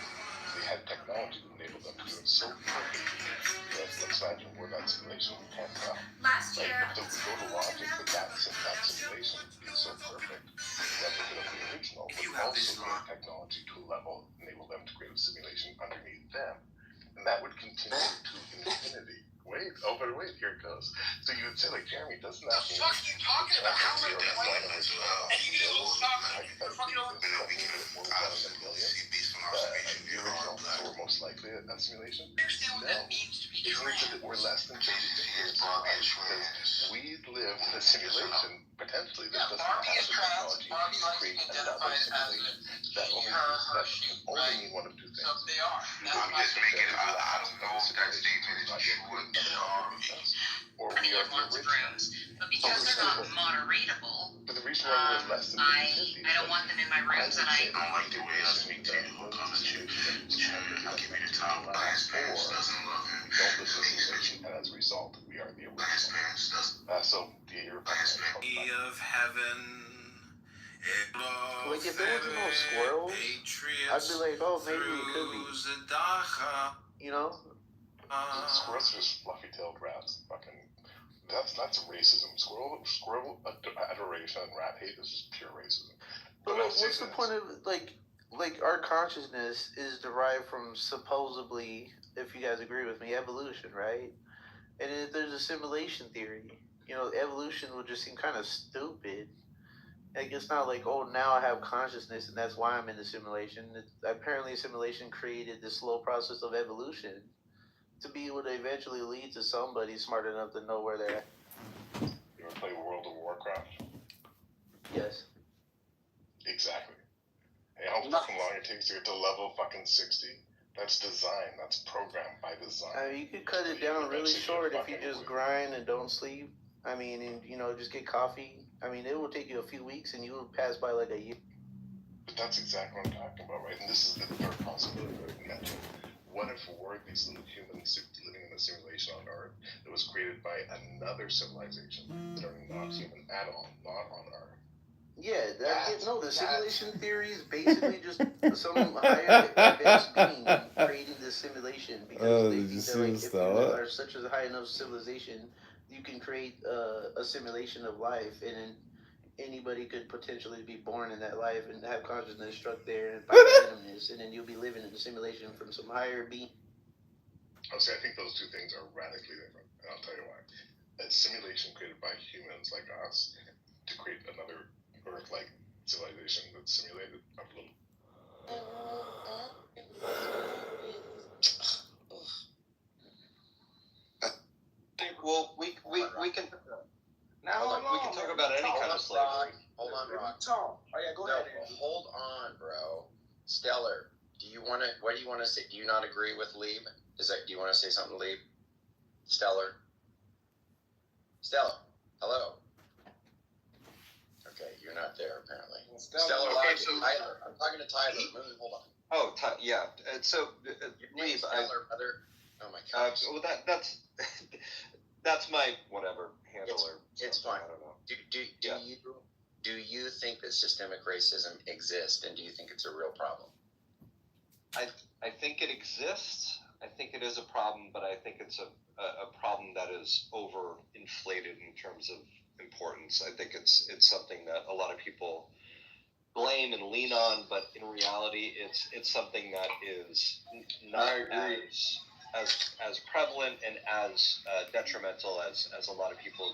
They had technology that enabled them to do it so perfectly that let's imagine we're that simulation, we can't tell. Last Right? year. But to go to logic that simulation is so perfect, replicate of the original, but also create technology to a level enable them to create a simulation underneath them. And that would continue to infinity. Wait, here it goes. So you would say, like, Jeremy, doesn't that mean... What are you talking about? How am I doing as well? And you get a little chocolate. You're fucking over there. We can see beats from our speech in your heart. We're most likely a simulation? Understand what that means to be It means that we're less than 50 years old because we live in a simulation, potentially, that doesn't have the technology to create another simulation. That can only mean one of two things. They are. I'm just making it. I don't know if that statement is true or or we are the original. But because they're not moderatable, But the reason why we're less than 50 I don't want them in my rooms, and I don't like the way I speak to you. I'll come at you. I'll give you the top. Last parents doesn't love him. Don't listen to simulation, and as a result, we are the Last original. parents doesn't. So, your Of heaven. Like, if there wasn't no squirrels, I'd be like, oh, maybe it could be. You know? Squirrels are just fluffy-tailed rats. Fucking, that's racism. Squirrel adoration and rat hate is just pure racism. But like, what's the point of like our consciousness is derived from supposedly, if you guys agree with me, evolution, right? And if there's a simulation theory, you know, evolution would just seem kind of stupid. Like, it's not like, oh, now I have consciousness and that's why I'm in the simulation. Apparently, simulation created this slow process of evolution to be able to eventually lead to somebody smart enough to know where they're at. You ever play World of Warcraft? Yes. Exactly. Hey, how fucking long it takes to get to level fucking 60? That's design. That's programmed by design. You could cut it down really short if you just grind and don't sleep. I mean, and, you know, just get coffee. I mean, it will take you a few weeks and you will pass by like a year. But that's exactly what I'm talking about, right? And this is the third possibility that I mentioned. What if we're these little humans living in a simulation on Earth that was created by another civilization that are not human at all, not on Earth? Yeah, the simulation theory is basically just some higher advanced being creating this simulation because they think that, like, if you are such a high enough civilization, you can create a simulation of life, and then anybody could potentially be born in that life and have consciousness struck there and find randomness, and then you'll be living in a simulation from some higher being. I think those two things are radically different, and I'll tell you why. A simulation created by humans like us to create another Earth-like civilization that's simulated a little. Well, we can. Now we can talk about any kind of slavery. Hold on, Rock. Oh yeah, go ahead. Hold on, bro. Stellar, what do you want to say? Do you not agree with Lieb? Do you want to say something, Lieb? Stellar, hello. Okay, you're not there apparently. Stellar, okay, so Tyler. I'm talking to Tyler. Hold on. Oh, yeah. So, Lieb, brother. Oh my God. Well, that's my whatever handle it's fine. I don't know. Do you think that systemic racism exists, and do you think it's a real problem? I think it exists. I think it is a problem, but I think it's a problem that is overinflated in terms of importance. I think it's something that a lot of people blame and lean on, but in reality, it's something that is not as prevalent and as detrimental as a lot of people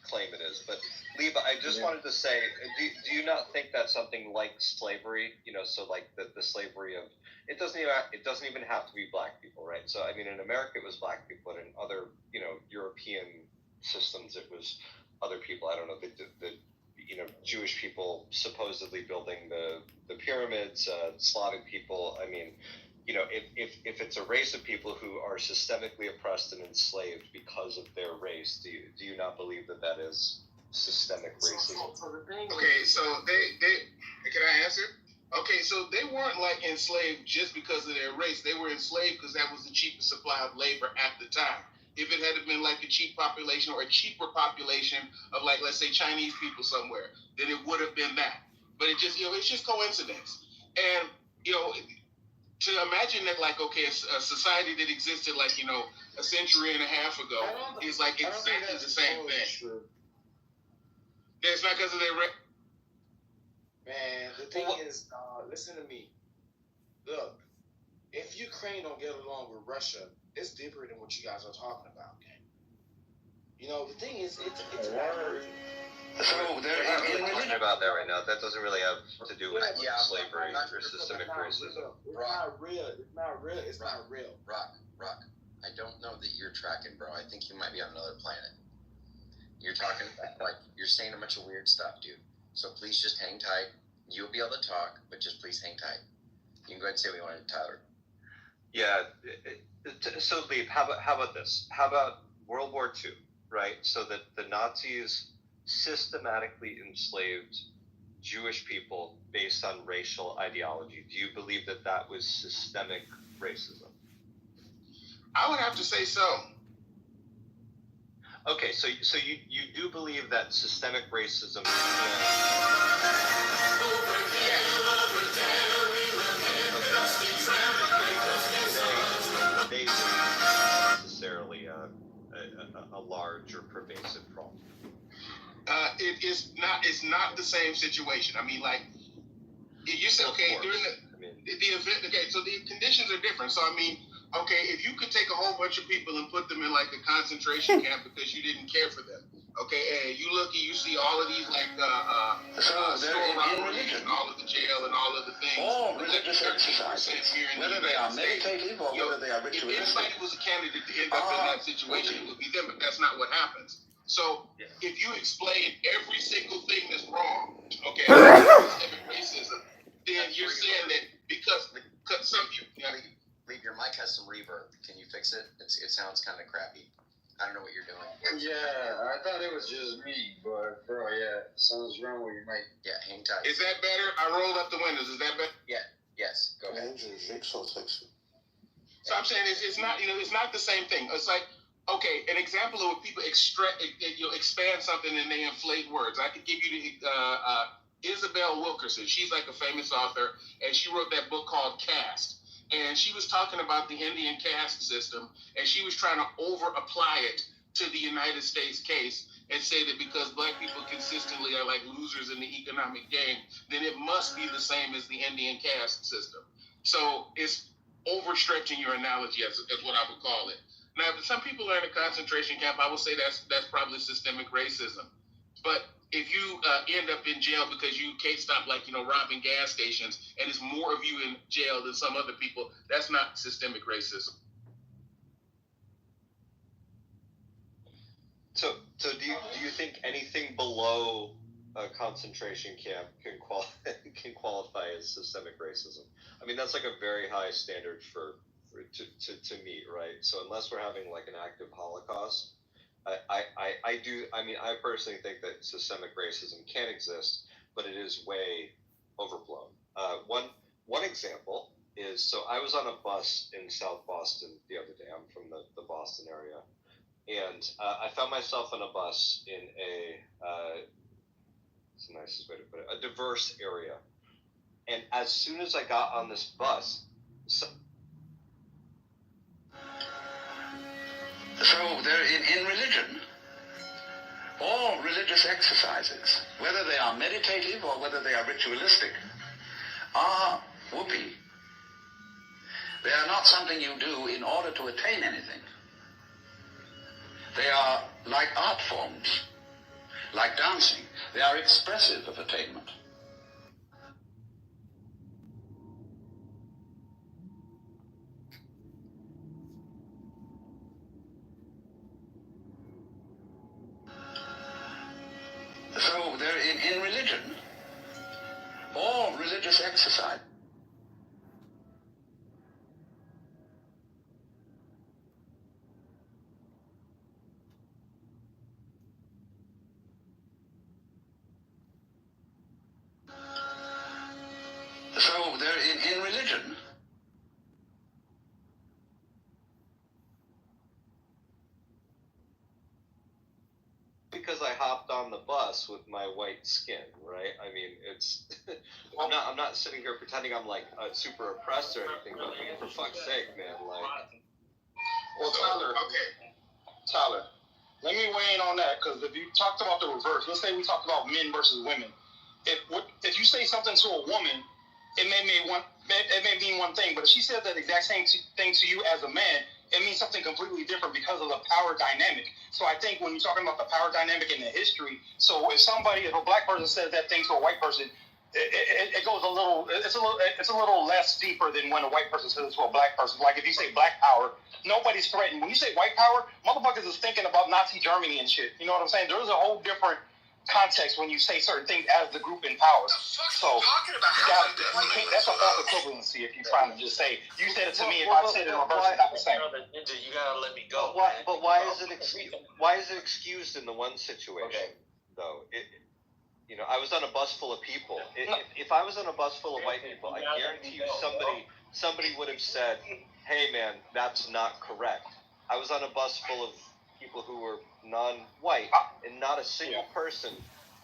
claim it is. But Liba, I just wanted to say, do you not think that something like slavery, so like the slavery of, it doesn't even have to be black people, right? So I mean, in America it was black people, and in other European systems it was other people. I don't know, the Jewish people supposedly building the pyramids, Slavic people. I mean, if it's a race of people who are systemically oppressed and enslaved because of their race, do you not believe that is systemic racism? Okay, so they can I answer? Okay, so they weren't like enslaved just because of their race. They were enslaved because that was the cheapest supply of labor at the time. If it had been like a cheap population or a cheaper population of like, let's say, Chinese people somewhere, then it would have been that. But it just, it's just coincidence. And, to imagine that, like, okay, a society that existed like, a century and a half ago is like exactly the same thing. It's not because of their race. Man, the thing is, listen to me. Look, if Ukraine don't get along with Russia, it's deeper than what you guys are talking about, okay? The thing is, it's about So we're talking about that right now. That doesn't really have to do with slavery or systemic racism. It's not real. It's not real. It's not real. Rock. I don't know that you're tracking, bro. I think you might be on another planet. You're talking like you're saying a bunch of weird stuff, dude. So please just hang tight. You'll be able to talk, but just please hang tight. You can go ahead and say what you want to Tyler. Yeah. So, Lieb, how about this? How about World War II, right? So that the Nazis systematically enslaved Jewish people based on racial ideology. Do you believe that was systemic racism? I would have to say so. Okay, so you do believe that systemic racism necessarily a large or pervasive problem? It's not the same situation. I mean, like, you said, okay, during the event, okay, so the conditions are different. So, I mean, okay, if you could take a whole bunch of people and put them in, like, a concentration camp because you didn't care for them, okay, and you look and you see all of these, like, store robberies and all of the jail and all of the things. All religious exercises, whether they are meditative or whether they are ritualistic. If anybody was a candidate to end up in that situation, it would be them, but that's not what happens. So, if you explain every single thing that's wrong, okay, systemic racism, then you're saying that because some people... Leave your mic has some reverb. Can you fix it? It sounds kind of crappy. I don't know what you're doing. Yeah, I thought it was just me, but bro, yeah, something's wrong with your mic. Yeah, hang tight. Is that better? I rolled up the windows. Is that better? Yeah. Yes. Go ahead. So I'm saying it's not it's not the same thing. It's like, okay, an example of when people expand something and they inflate words. I could give you the Isabel Wilkerson. She's like a famous author, and she wrote that book called Caste. And she was talking about the Indian caste system, and she was trying to over-apply it to the United States case and say that because black people consistently are like losers in the economic game, then it must be the same as the Indian caste system. So it's overstretching your analogy, as what I would call it. Now, if some people are in a concentration camp, I would say that's probably systemic racism. But if you end up in jail because you can't stop, robbing gas stations, and it's more of you in jail than some other people, that's not systemic racism. So do you think anything below a concentration camp can qualify as systemic racism? I mean, that's like a very high standard to meet, right? So unless we're having like an active Holocaust, I personally think that systemic racism can exist, but it is way overblown. One example is, so I was on a bus in South Boston the other day. I'm from the Boston area, and I found myself on a bus in it's the nicest way to put it, a diverse area. And as soon as I got on this bus, So there, in religion, all religious exercises, whether they are meditative or whether they are ritualistic, are whoopee. They are not something you do in order to attain anything. They are like art forms. Like dancing, they are expressive of attainment. So they're in religion, all religious exercise. So they're in religion. Because I hopped on the bus with my white skin, right? I mean, it's I'm not sitting here pretending I'm like super oppressed or anything, but for fuck's sake, man, like. Well, Tyler, let me weigh in on that, because if you talked about the reverse, let's say we talked about men versus women. If you say something to a woman, it may mean one thing, but if she says that exact same thing to you as a man, it means something completely different because of the power dynamic. So I think when you're talking about the power dynamic in the history, so if a black person says that thing to a white person, it goes it's a little less deeper than when a white person says it to a black person. Like if you say black power, nobody's threatened. When you say white power, motherfuckers is thinking about Nazi Germany and shit. You know what I'm saying? There's a whole different context when you say certain things as the group in power. So that's a false equivalency if you're trying to just say, you said it to me, if I said it in reverse, it's not the same. Ninja, you gotta let me go. But why is it excused in the one situation, though? I was on a bus full of people. If I was on a bus full of white people, I guarantee you somebody would have said, hey man, that's not correct. I was on a bus full of people who were non-white, and not a single person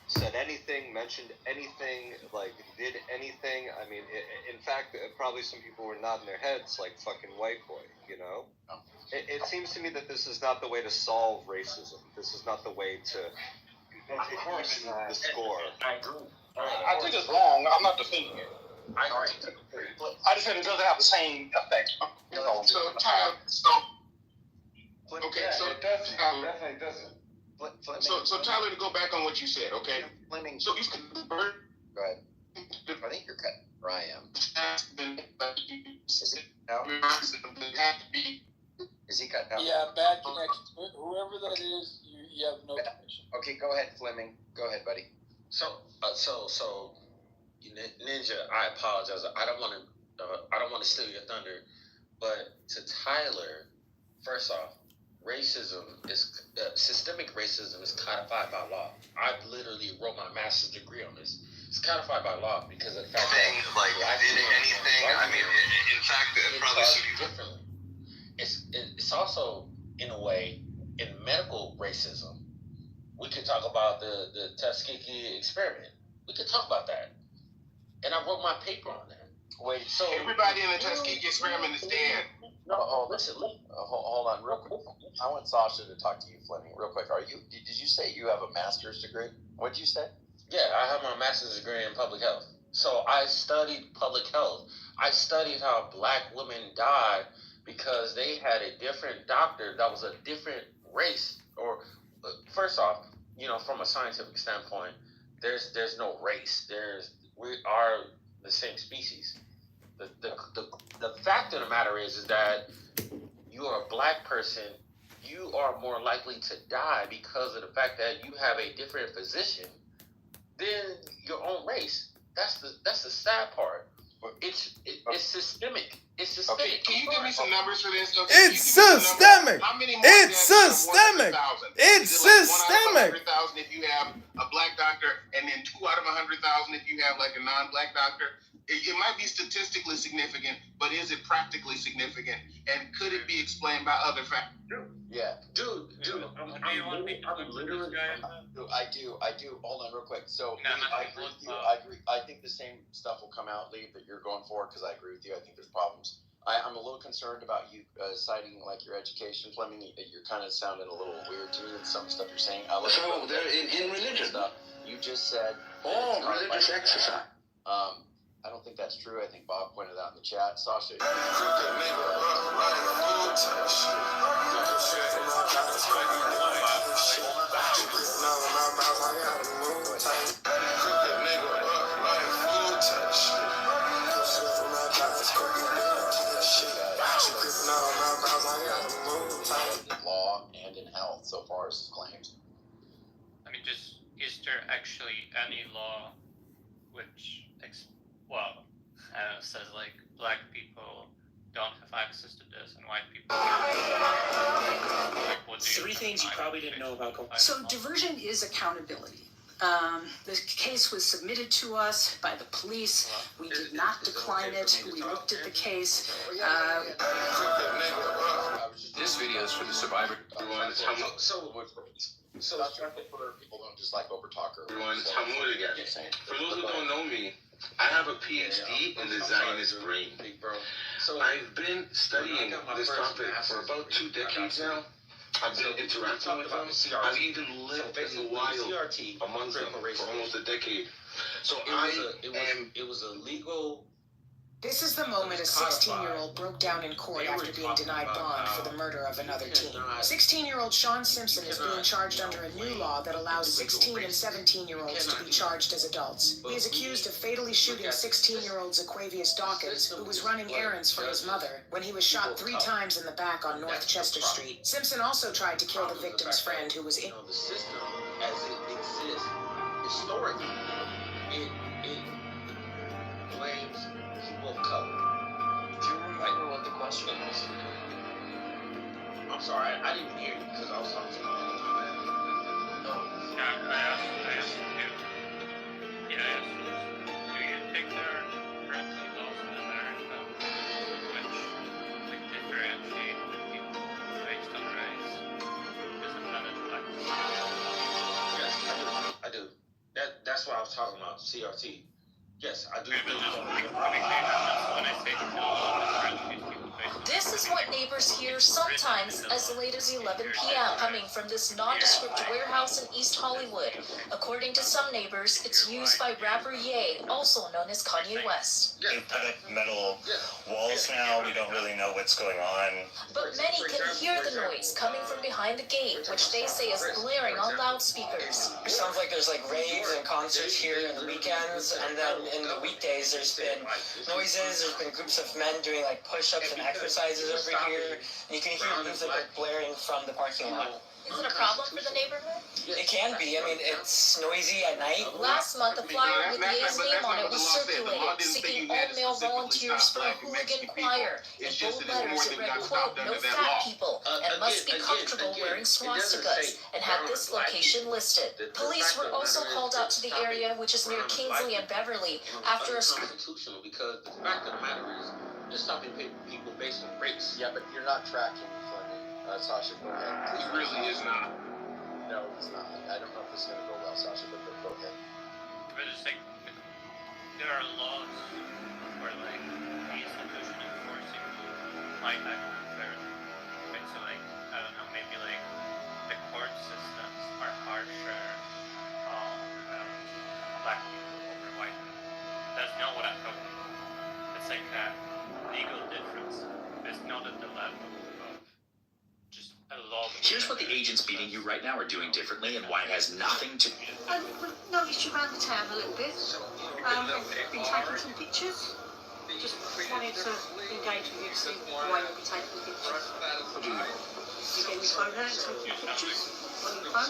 said anything, mentioned anything, like did anything. I mean, in fact, probably some people were nodding their heads like fucking white boy, It seems to me that this is not the way to solve racism. This is not the way to even the score. I agree. I think it's wrong. I'm not defending it. I just said it doesn't have the same effect. So Tyler, definitely doesn't. So Tyler, to go back on what you said, okay? Fleming. So you can Go ahead. I think you're cut. Or I am. Is it out? Is he cut out? Yeah, bad connection. Whoever that is, you have no connection. Okay, go ahead, Fleming. Go ahead, buddy. So, Ninja, I apologize. I don't want to steal your thunder, but to Tyler, first off, racism is systemic racism is codified by law. I literally wrote my master's degree on this. It's codified by law because of the fact that in fact, it probably should be differently. It's also, in a way, in medical racism. We could talk about the Tuskegee experiment. We could talk about that. And I wrote my paper on that. Wait, so everybody in the Tuskegee experiment is dead. No, listen. Hold on, real quick. I want Sasha to talk to you, Fleming, real quick. Did you say you have a master's degree? What did you say? Yeah, I have my master's degree in public health. So I studied public health. I studied how black women died because they had a different doctor that was a different race. Or first off, from a scientific standpoint, there's no race. We are the same species. The fact of the matter is that you are a black person, you are more likely to die because of the fact that you have a different physician than your own race. That's the sad part. It's systemic. It's systemic. Okay, can you give me some numbers for this? Okay, it's systemic. It's systemic. It's systemic. 100,000 if you have a black doctor, and then 2 out of 100,000 if you have like a non-black doctor. It might be statistically significant, but is it practically significant? And could it be explained by other factors? Yeah. Dude. I do. Hold on real quick. So, I agree with you. I agree. I think the same stuff will come out, Lee, that you're going for, because I agree with you. I think there's problems. I'm a little concerned about you citing like your education, Fleming. You're kind of sounding a little weird to me with some stuff you're saying. So they're in religion. Stuff. You just said all religious exercise. I don't think that's true. I think Bob pointed out in the chat. Sasha. Law and in health, so far as claims. I mean, just is there actually any law which, says like black people don't have access to this and white people? Like, Three things you probably didn't know about. So diversion is accountability. The case was submitted to us by the police. We did not decline it. We looked at the case. This video is for the survivor. So that's for people who don't just like overtalker. For those who don't know me, I have a PhD in the Zionist brain. I've been studying this topic for about 2 decades now. I've been interacting with them. I've even lived in the wild among them for almost a decade. So it was a legal. This is the moment a 16-year-old broke down in court after being denied bond for the murder of another teen. 16-year-old Sean Simpson is being charged under a new law that allows 16 and 17-year-olds to be charged as adults. He is accused of fatally shooting 16-year-old Zaquavius Dawkins, who was running errands for his mother, when he was shot 3 times in the back on North Chester Street. Simpson also tried to kill the victim's friend, who was in... The system as it exists historically, it blames people of color. Do you remember what the question was? I'm sorry, I didn't hear you because I was talking to you. I asked you. Yeah, I asked you. Do you think there are currently laws in America which differentiate people based on race? Isn't that a black? Yes, I do. That's what I was talking about. CRT. Yes, I do. This is what neighbors hear sometimes as late as 11 p.m. coming from this nondescript warehouse in East Hollywood. According to some neighbors, it's used by rapper Ye, also known as Kanye West. They put up metal walls now. We don't really know what's going on. But many can hear the noise coming from behind the gate, which they say is blaring on loudspeakers. It sounds like there's like raves and concerts here in the weekends, and then in the weekdays there's been noises, there's been groups of men doing like push-ups and exercises over here, and you can hear music like blaring from the parking lot. Is it a problem for the neighborhood? It can be. I mean, it's noisy at night. Last month, a flyer with Ye's name on it was circulated, seeking all male volunteers for a hooligan choir. In bold letters, it read, quote, "No fat people, and must be comfortable wearing swastikas," and had this location listed. Police were also called out to the area, which is near Kingsley and Beverly, after a... Constitutional, because the fact of the matter is, you're stopping people based on race. Yeah, but you're not tracking funding. Sasha, go ahead. He really is not. No, it's not. I don't know if this is going to go well, Sasha, but go ahead. But it's like, there are laws where like the institution enforcing might act unfairly. Right? So like, I don't know, maybe like the court systems are harsher on black people over white people. That's not what I'm talking about. It's like a legal difference. It's not at the level of just a law. Here's what the agents beating you right now are doing differently and why it has nothing to... I've noticed you around the town a little bit. Been taking some pictures. Just wanted to engage with you to see why you'll be taking pictures. You gave me phone out and taking pictures on your phone?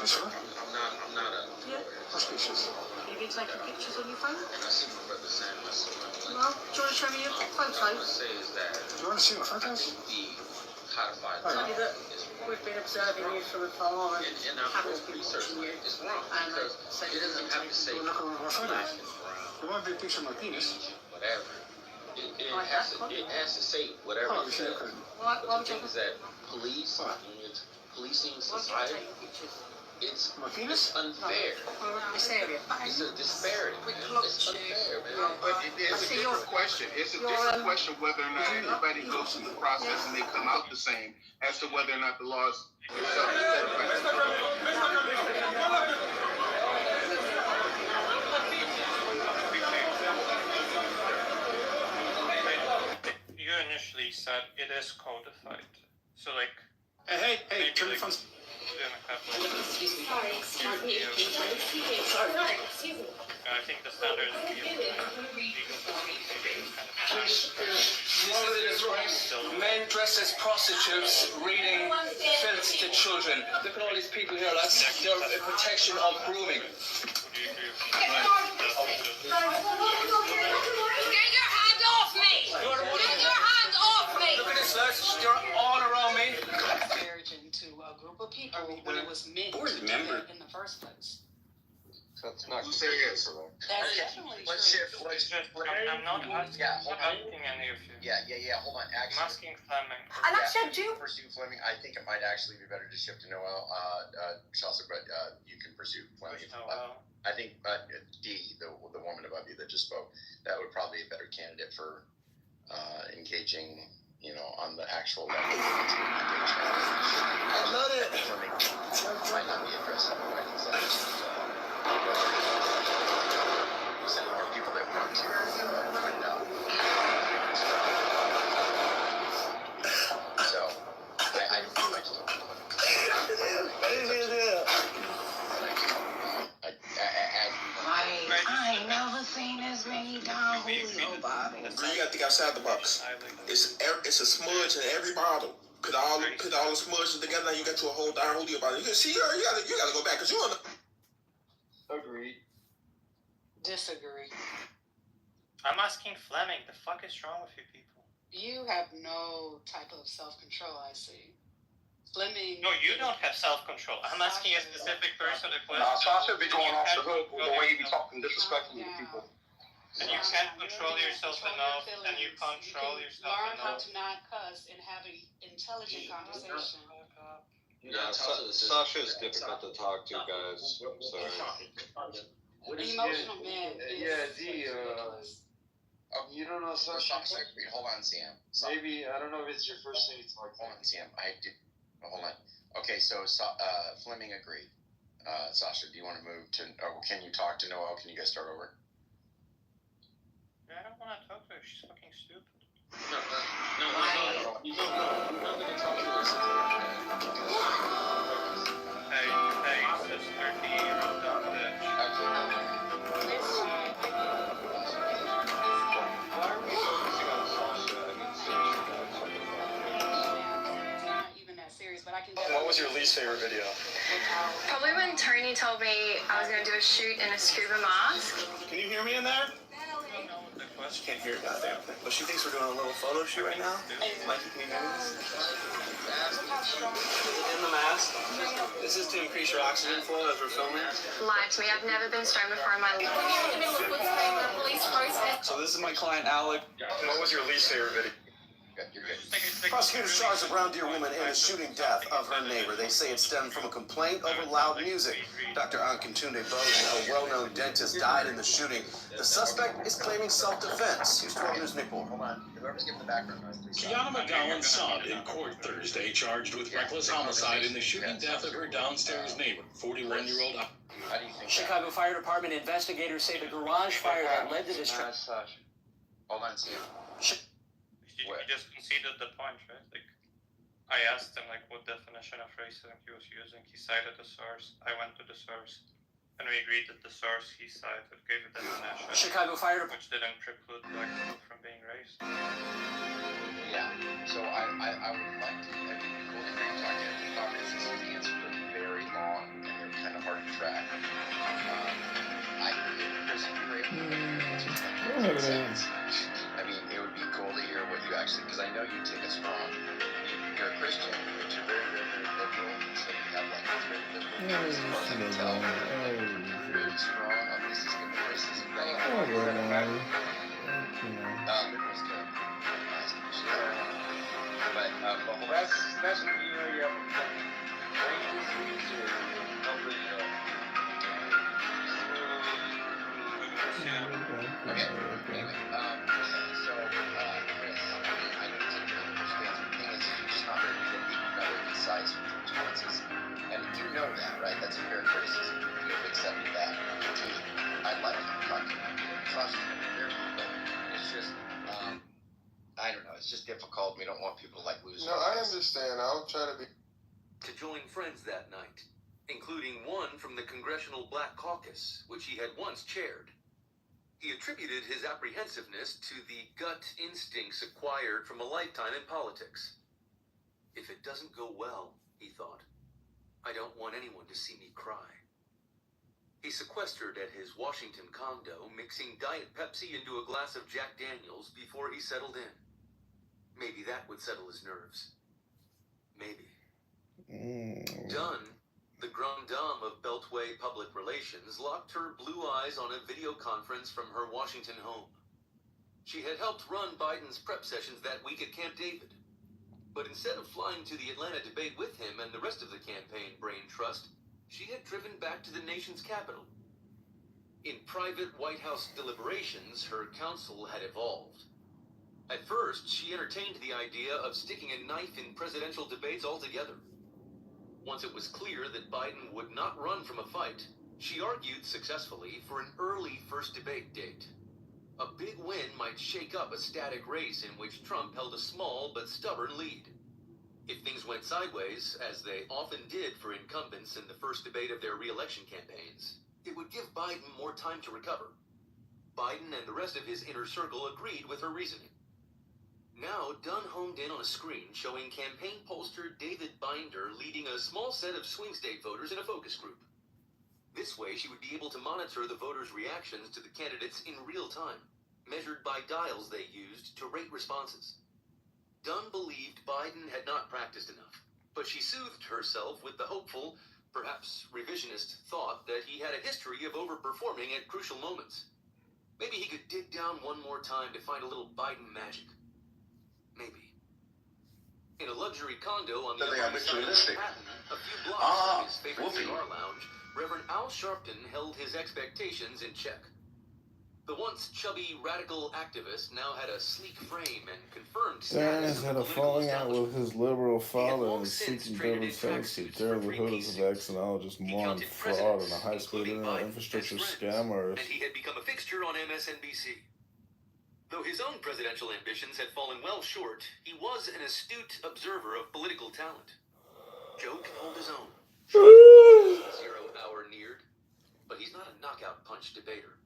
Sure. I'm not a... Yeah. Suspicious. You've been taking pictures on your phone? And I see my brother saying myself. Well, do you want to show me your photos? What I say is that... Do you want to see my photos? Codified Tell you that we've been observing you from afar and haven't been research watching you. is wrong because it doesn't have to say black and brown, There might be a picture of my penis. whatever. It has to say whatever it says. But the thing is that police, policing society, it's unfair. This area. It's a disparity. It's unfair, man. But it's a different question. It's a different question whether or not everybody goes through the process and they come out the same as to whether or not the laws themselves are set by the he said it is codified. So like. Hey, maybe turn like, your phone. Excuse me. Sorry, excuse me. I think the standard Men dressed as prostitutes reading filth to children. Look at all these people here. That's their protection of grooming. Get your hand off me! Get your hand off me! Look at this, lads. They're all around me. Disparaging to a group of people when it was meant to do that in the first place. That's not. Who said yes? That's definitely Let's true. shift. Let's shift. I'm not asking, hold on. any of you. Yeah. Hold on. Actually, I'm asking Fleming. And actually, I do pursue Fleming. I think it might actually be better to shift to Noel, Chelsea, but you can pursue Fleming. I think D, the woman above you that just spoke, that would probably be a better candidate for engaging, on the actual level. I love it. Fleming might not be addressing the right exactly. More people that want to find out. So, I just don't I ain't never seen this many Don Julio bottles. You gotta think outside the box. It's a smudge in every bottle. Put all the smudges together. Now you got you a whole Don Julio bottle. You gotta go back because you want to. Agreed. Disagree. I'm asking Fleming, the fuck is wrong with you people? You have no type of self-control, I see. Fleming. No, you don't have self-control. I'm asking a specific person a question. Sasha be going off the hook with the way he be talking disrespectfully to people. And you can't control yourself enough, and you control yourself Learn how enough. to not cuss and have an intelligent conversation. Yeah, Sasha is difficult to talk to, guys. Sorry. Emotional man. You don't know Sasha? Hold on, Sam. Maybe, I don't know if it's your first thing to talk Hold on, Sam. Hold on. Okay, so Fleming agreed. Sasha, do you want to move to, can you talk to Noel? Can you guys start over? I don't want to talk to her. She's fucking stupid. Hey, sister, D-year-old dumb bitch. What was your least favorite video? Probably when Tony told me I was going to do a shoot in a scuba mask. Can you hear me in there? She can't hear a goddamn thing. But she thinks we're doing a little photo shoot right now. Mikey, can you hear me? In the mask. This is to increase your oxygen flow as we're filming. Lied to me. I've never been stoned before in my life. So this is my client, Alec. What was your least favorite video? Prosecutors charged a Brown Deer woman in the shooting death of her neighbor. They say it stemmed from a complaint over loud music. Dr. Ankantunde Bose, a well-known dentist, died in the shooting. The suspect is claiming self-defense. Here's 12 News Nick Moore. Hold on. Whoever's giving the background noise, please. Kiana McGowan sobbed in court Thursday, charged with reckless homicide in the shooting death of her downstairs neighbor, 41-year-old. How do you think Chicago Fire Department investigators say the garage fire that led to this Hold on, Sam. He just conceded the point, right? Like, I asked him, like, what definition of racism he was using. He cited the source. I went to the source. And we agreed that the source he cited gave a definition. Chicago Fire Department. Which didn't preclude black people from being racist. Yeah. So I would like to, I mean, cool to talk to you. The problem is these answers are very long and they're kind of hard to track. Chris, if you were able to make your answers like sense, I mean, it would be cool to hear what you actually, because I know you take a strong, you're a Christian, but you're very, very, very liberal, so you have like this very liberal views, as far as I can tell. Very strong on this is going to be racism thing. Liberals good. Nice to meet you. But that's when you know you have a racist views or nobody Okay. Anyway, so, Chris, I know you take really understands the thing is you're just not very good, not very concise with your responses. And you know that, right? That's a fair criticism. You have accepted that. I'd like to talk to you. Sasha's very good. It's just, I don't know. it's just difficult. We don't want people to like lose. No, I understand. I'll try to be. To join friends that night, including one from the Congressional Black Caucus, which he had once chaired. He attributed his apprehensiveness to the gut instincts acquired from a lifetime in politics. If it doesn't go well, he thought, I don't want anyone to see me cry. He sequestered at his Washington condo, mixing Diet Pepsi into a glass of Jack Daniels before he settled in. Maybe that would settle his nerves. Maybe. Dunn, the grande dame of Beltway Public Relations, locked her blue eyes on a video conference from her Washington home. She had helped run Biden's prep sessions that week at Camp David. But instead of flying to the Atlanta debate with him and the rest of the campaign brain trust, she had driven back to the nation's capital. In private White House deliberations, her counsel had evolved. At first, she entertained the idea of sticking a knife in presidential debates altogether. Once it was clear that Biden would not run from a fight, she argued successfully for an early first debate date. A big win might shake up a static race in which Trump held a small but stubborn lead. If things went sideways, as they often did for incumbents in the first debate of their re-election campaigns, it would give Biden more time to recover. Biden and the rest of his inner circle agreed with her reasoning. Now, Dunn homed in on a screen showing campaign pollster David Binder leading a small set of swing state voters in a focus group. This way, she would be able to monitor the voters' reactions to the candidates in real time, measured by dials they used to rate responses. Dunn believed Biden had not practiced enough, but she soothed herself with the hopeful, perhaps revisionist thought that he had a history of overperforming at crucial moments. Maybe he could dig down one more time to find a little Biden magic. Maybe. In a luxury condo on the Upper East Side of Manhattan, a few blocks from his favorite cigar lounge, Reverend Al Sharpton held his expectations in check. The once chubby radical activist now had a sleek frame and confirmed Dan status has of had the a political falling out establishment. with his liberal father long and since seeking traded David's in face. tracksuits Jared for Hood is a vaccinologist, moron, fraud, and a high-speed internet infrastructure scam artist. And he had become a fixture on MSNBC. Though his own presidential ambitions had fallen well short, he was an astute observer of political talent. Joe can hold his own. The 0 hour neared, but he's not a knockout punch debater.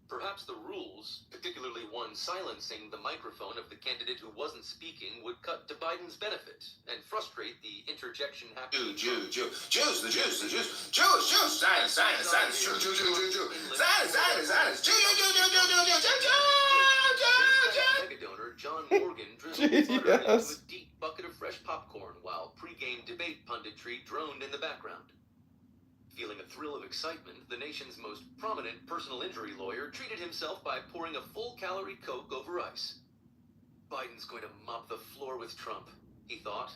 Perhaps the rules, particularly one silencing the microphone of the candidate who wasn't speaking, would cut to Biden's benefit and frustrate the interjection happening. Jews, science, Mega donor John Morgan drizzled butter into a deep bucket of fresh popcorn while pre-game debate punditry droned in the background. Feeling a thrill of excitement, the nation's most prominent personal injury lawyer treated himself by pouring a full-calorie Coke over ice. Biden's going to mop the floor with Trump, he thought,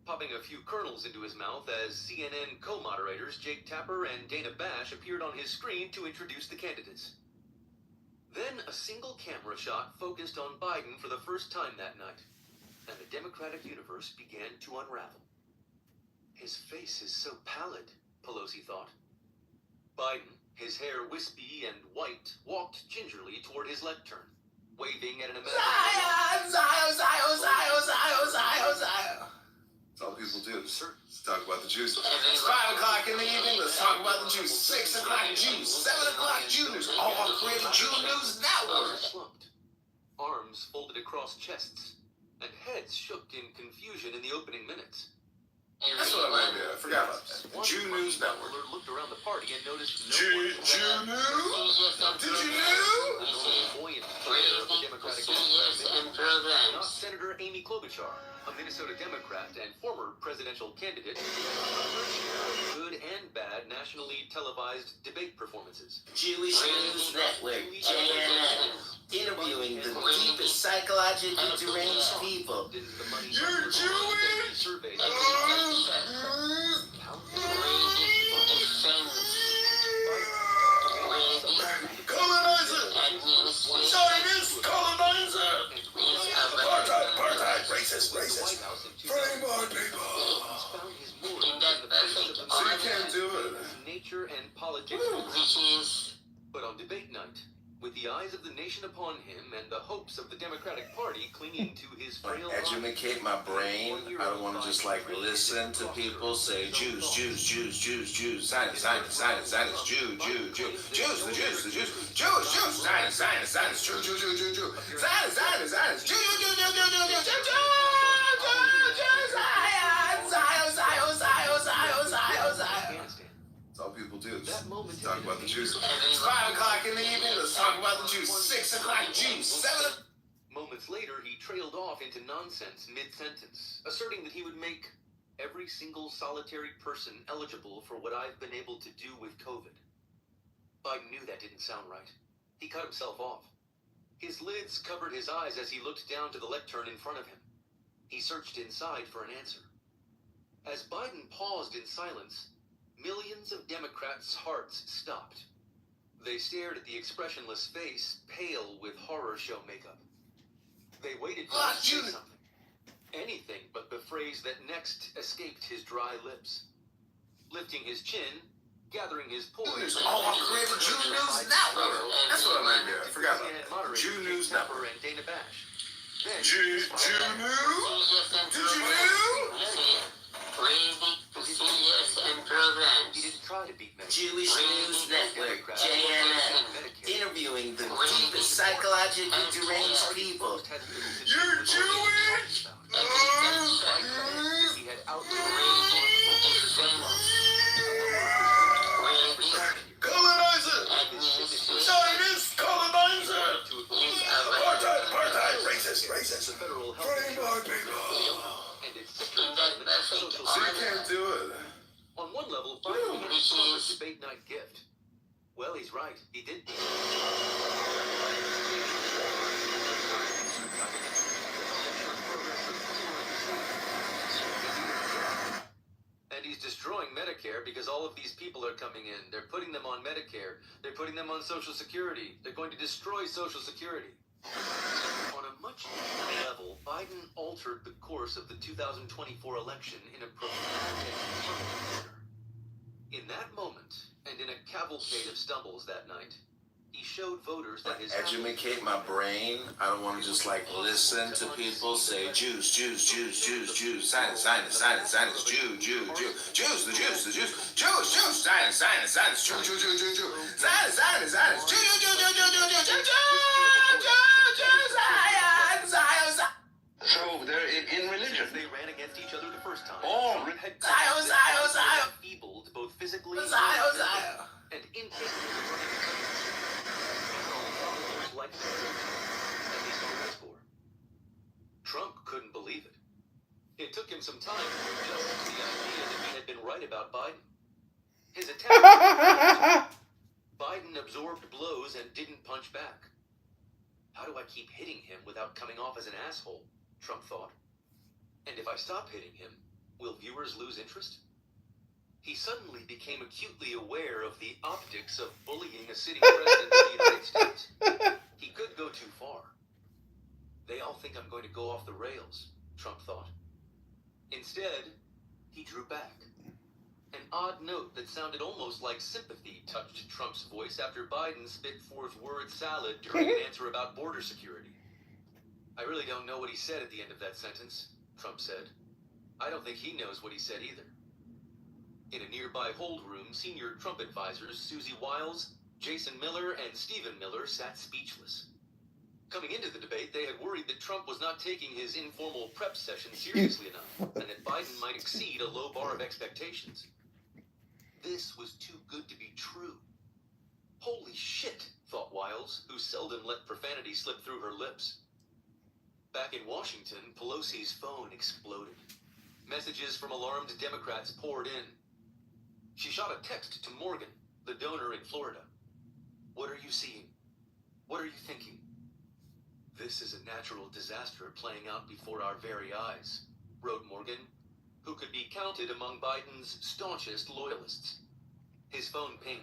popping a few kernels into his mouth as CNN co-moderators Jake Tapper and Dana Bash appeared on his screen to introduce the candidates. Then a single camera shot focused on Biden for the first time that night, and the Democratic universe began to unravel. His face is so pallid, Pelosi thought. Biden, his hair wispy and white, walked gingerly toward his lectern, waving at an imaginary... That's all people do. Let's talk about the Jews. It's 5 o'clock in the evening. Let's talk about the Jews. 6 o'clock Jews. 7 o'clock Jews. All on Creative Jew News Network. Slumped, arms folded across chests, and heads shook in confusion in the opening minutes. That's what I meant. I forgot about that. The Jew News Network. Looked around the party and noticed no Jew News? Did you know? buoyant fire of the Democratic not Senator Amy Klobuchar, a Minnesota Democrat and former presidential candidate, good and bad nationally televised debate performances. Jewish News Network, JNN, interviewing the deepest psychologically deranged people. You're Jewish! Colonizer! Sorry, this colonizer! Apartheid, racist. Free my people! So you can't do it. Nature and politics. But on debate night, with the eyes of the nation upon him and the hopes of the Democratic Party clinging to his frail Educate my brain. I don't want to just like listen to people say Jews, Jews, Jews, Jews, Jews, Zionists, Zionists, Zionists, Zionists, Jew, Jew, Jew, Jews, the Jews, the Jews, Jews, Jews, Zionists, Zionists, Zionists, Jew, Jew, Jew, Jew, Jew, Zionists, Zionists, Zionists, Jew, Jew, Jew, Jew, Jew, Jew, Jew, Jew, Zion, Zion, Zion, Zion, Zion, Zion, Zion. That's all people do. Talk about the Jews. It's 5 o'clock in the evening. Let's talk about the Jews. 6 o'clock Jews. 7 o'clock. Moments later, he trailed off into nonsense mid-sentence, asserting that he would make every single solitary person eligible for what I've been able to do with COVID. Biden knew that didn't sound right. He cut himself off. His lids covered his eyes as he looked down to the lectern in front of him. He searched inside for an answer. As Biden paused in silence, millions of Democrats' hearts stopped. They stared at the expressionless face, pale with horror show makeup. They waited for him to say something. Anything but the phrase that next escaped his dry lips. Lifting his chin, gathering his poise. Oh, I'm creating Jew News Network. That's what I meant. I forgot about that. Jew News Network. And Dana Bash. Jew News? Did you know? Raising procedures and programs. He didn't try to beat Jewish News Network, JNN, interviewing the deepest psychologically deranged people. You're Jewish? He had Colonizer! Zionist colonizer! Apartheid, apartheid, racist, racist. Free my people. So you can't do it. On one level, Biden had a debate night gift. Well, he's right. He did. And he's destroying Medicare because all of these people are coming in. They're putting them on Medicare. They're putting them on Social Security. They're going to destroy Social Security. On a much deeper level, Biden altered the course of the 2024 election in a profound manner. In that moment, and in a cavalcade of stumbles that night, he showed voters that his... Educate my brain. I don't want to just like listen to people say Jews, Jews, Jews, Jews, Jews, Zionists, Zionists, Zionists, Zionists, Jew, Jew, Jew, Jews, the Jews, the Jews, Jews, Jews, Zionists, Zionists, Zionists, Jew, Jew, Jew, Jew, Jew, Zionists, Zionists, Zionists, Jew, Jew, Jew, Jew, Jew, Jew, Jew, Jew, Jew, Zion, Zion, Zion. So they're in religion. They ran against each other the first time. Oh, Zion, Zion, Zion. Feebled both physically Zion, Zion. And incapable of running the country. Like at least on that score. Trump couldn't believe it. It took him some time to adjust to the idea that he had been right about Biden. His attack. Biden absorbed blows and didn't punch back. How do I keep hitting him without coming off as an asshole? Trump thought. And if I stop hitting him, will viewers lose interest? He suddenly became acutely aware of the optics of bullying a sitting president of the United States. He could go too far. They all think I'm going to go off the rails, Trump thought. Instead, he drew back. An odd note that sounded almost like sympathy touched Trump's voice after Biden spit forth word salad during an answer about border security. I really don't know what he said at the end of that sentence, Trump said. I don't think he knows what he said either. In a nearby hold room, senior Trump advisors Susie Wiles, Jason Miller, and Stephen Miller sat speechless. Coming into the debate, they had worried that Trump was not taking his informal prep session seriously enough, and that Biden might exceed a low bar of expectations. This was too good to be true. Holy shit, thought Wiles, who seldom let profanity slip through her lips. Back in Washington, Pelosi's phone exploded. Messages from alarmed Democrats poured in. She shot a text to Morgan, the donor in Florida. What are you seeing? What are you thinking? This is a natural disaster playing out before our very eyes, wrote Morgan, who could be counted among Biden's staunchest loyalists. His phone pinged.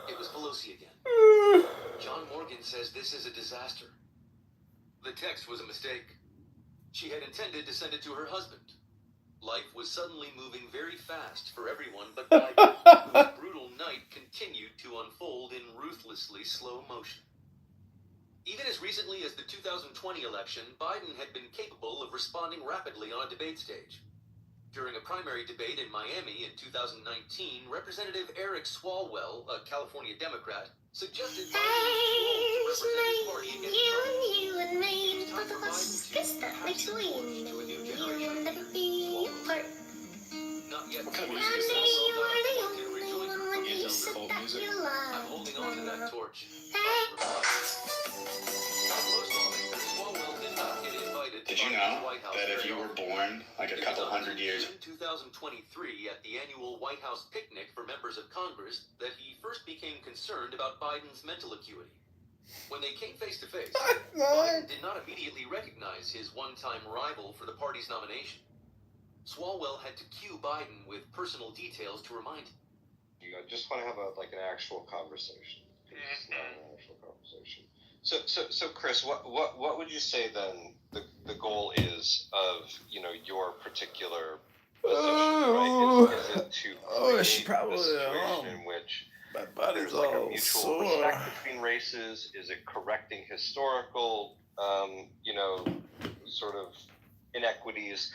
It was Pelosi again. John Morgan says this is a disaster. The text was a mistake. She had intended to send it to her husband. Life was suddenly moving very fast for everyone but Biden, whose brutal night continued to unfold in ruthlessly slow motion. Even as recently as the 2020 election, Biden had been capable of responding rapidly on a debate stage. During a primary debate in Miami in 2019, Representative Eric Swalwell, a California Democrat, suggested Biden was too old to represent his party against Trump. You and me, both of us, guess that makes a win. You will never be apart. Not yet. What kind of music is this? You are the only one when you said that you lied. I'm holding on to that torch. Did you know that if you were born like a couple hundred years... In 2023, at the annual White House picnic for members of Congress, that he first became concerned about Biden's mental acuity. When they came face to face, Biden did not immediately recognize his one-time rival for the party's nomination. Swalwell had to cue Biden with personal details to remind him. I just want to have an actual conversation. It's not an actual conversation. So Chris, what would you say then the goal is of your particular position, right? Is it to create a situation in which there's like a mutual respect between races? Is it correcting historical, sort of inequities?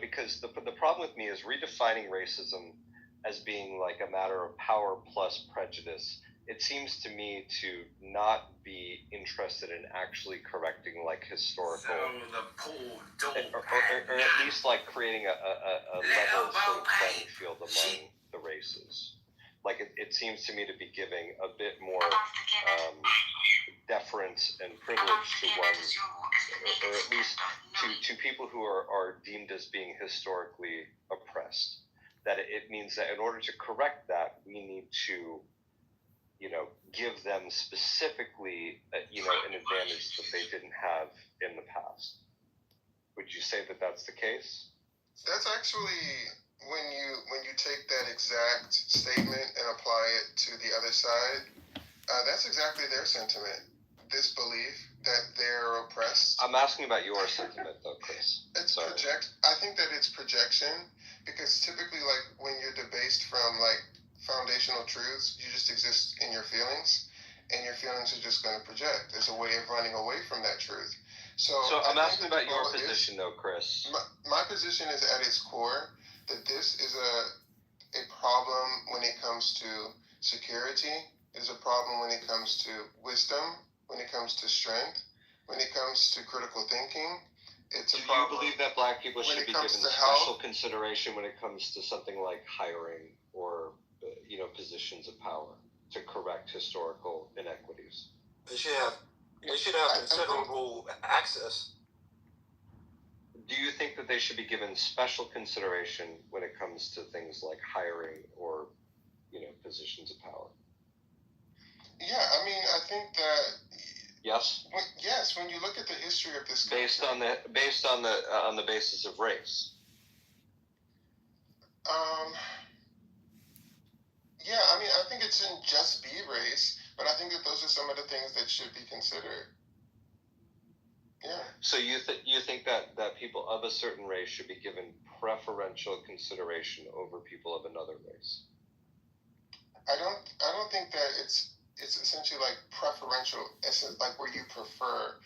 Because the problem with me is redefining racism as being like a matter of power plus prejudice. It seems to me to not be interested in actually correcting historical, or at least creating a level sort of playing field among the races. It seems to me to be giving a bit more deference and privilege to one, or at least to people who are deemed as being historically oppressed. That it means that in order to correct that, we need to give them specifically, an advantage that they didn't have in the past. Would you say that that's the case? That's actually when you take that exact statement and apply it to the other side. That's exactly their sentiment. This belief that they're oppressed. I'm asking about your sentiment, though, Chris. I think that it's projection, because typically, when you're debased from foundational truths, you just exist in your feelings, and your feelings are just going to project. There's a way of running away from that truth. So I'm asking about your position, though, Chris. My position is at its core that this is a problem when it comes to security. It is a problem when it comes to wisdom, when it comes to strength, when it comes to critical thinking. It's a problem. Do you believe that black people should be given special consideration when it comes to something like hiring or positions of power to correct historical inequities? They should have considerable access. Do you think that they should be given special consideration when it comes to things like hiring or positions of power? Yeah, I think that. Yes. Yes, when you look at the history of this country, based on the basis of race. Yeah, I think it shouldn't just be race, but I think that those are some of the things that should be considered. Yeah. So you think that people of a certain race should be given preferential consideration over people of another race? I don't think that it's essentially preferential, where you prefer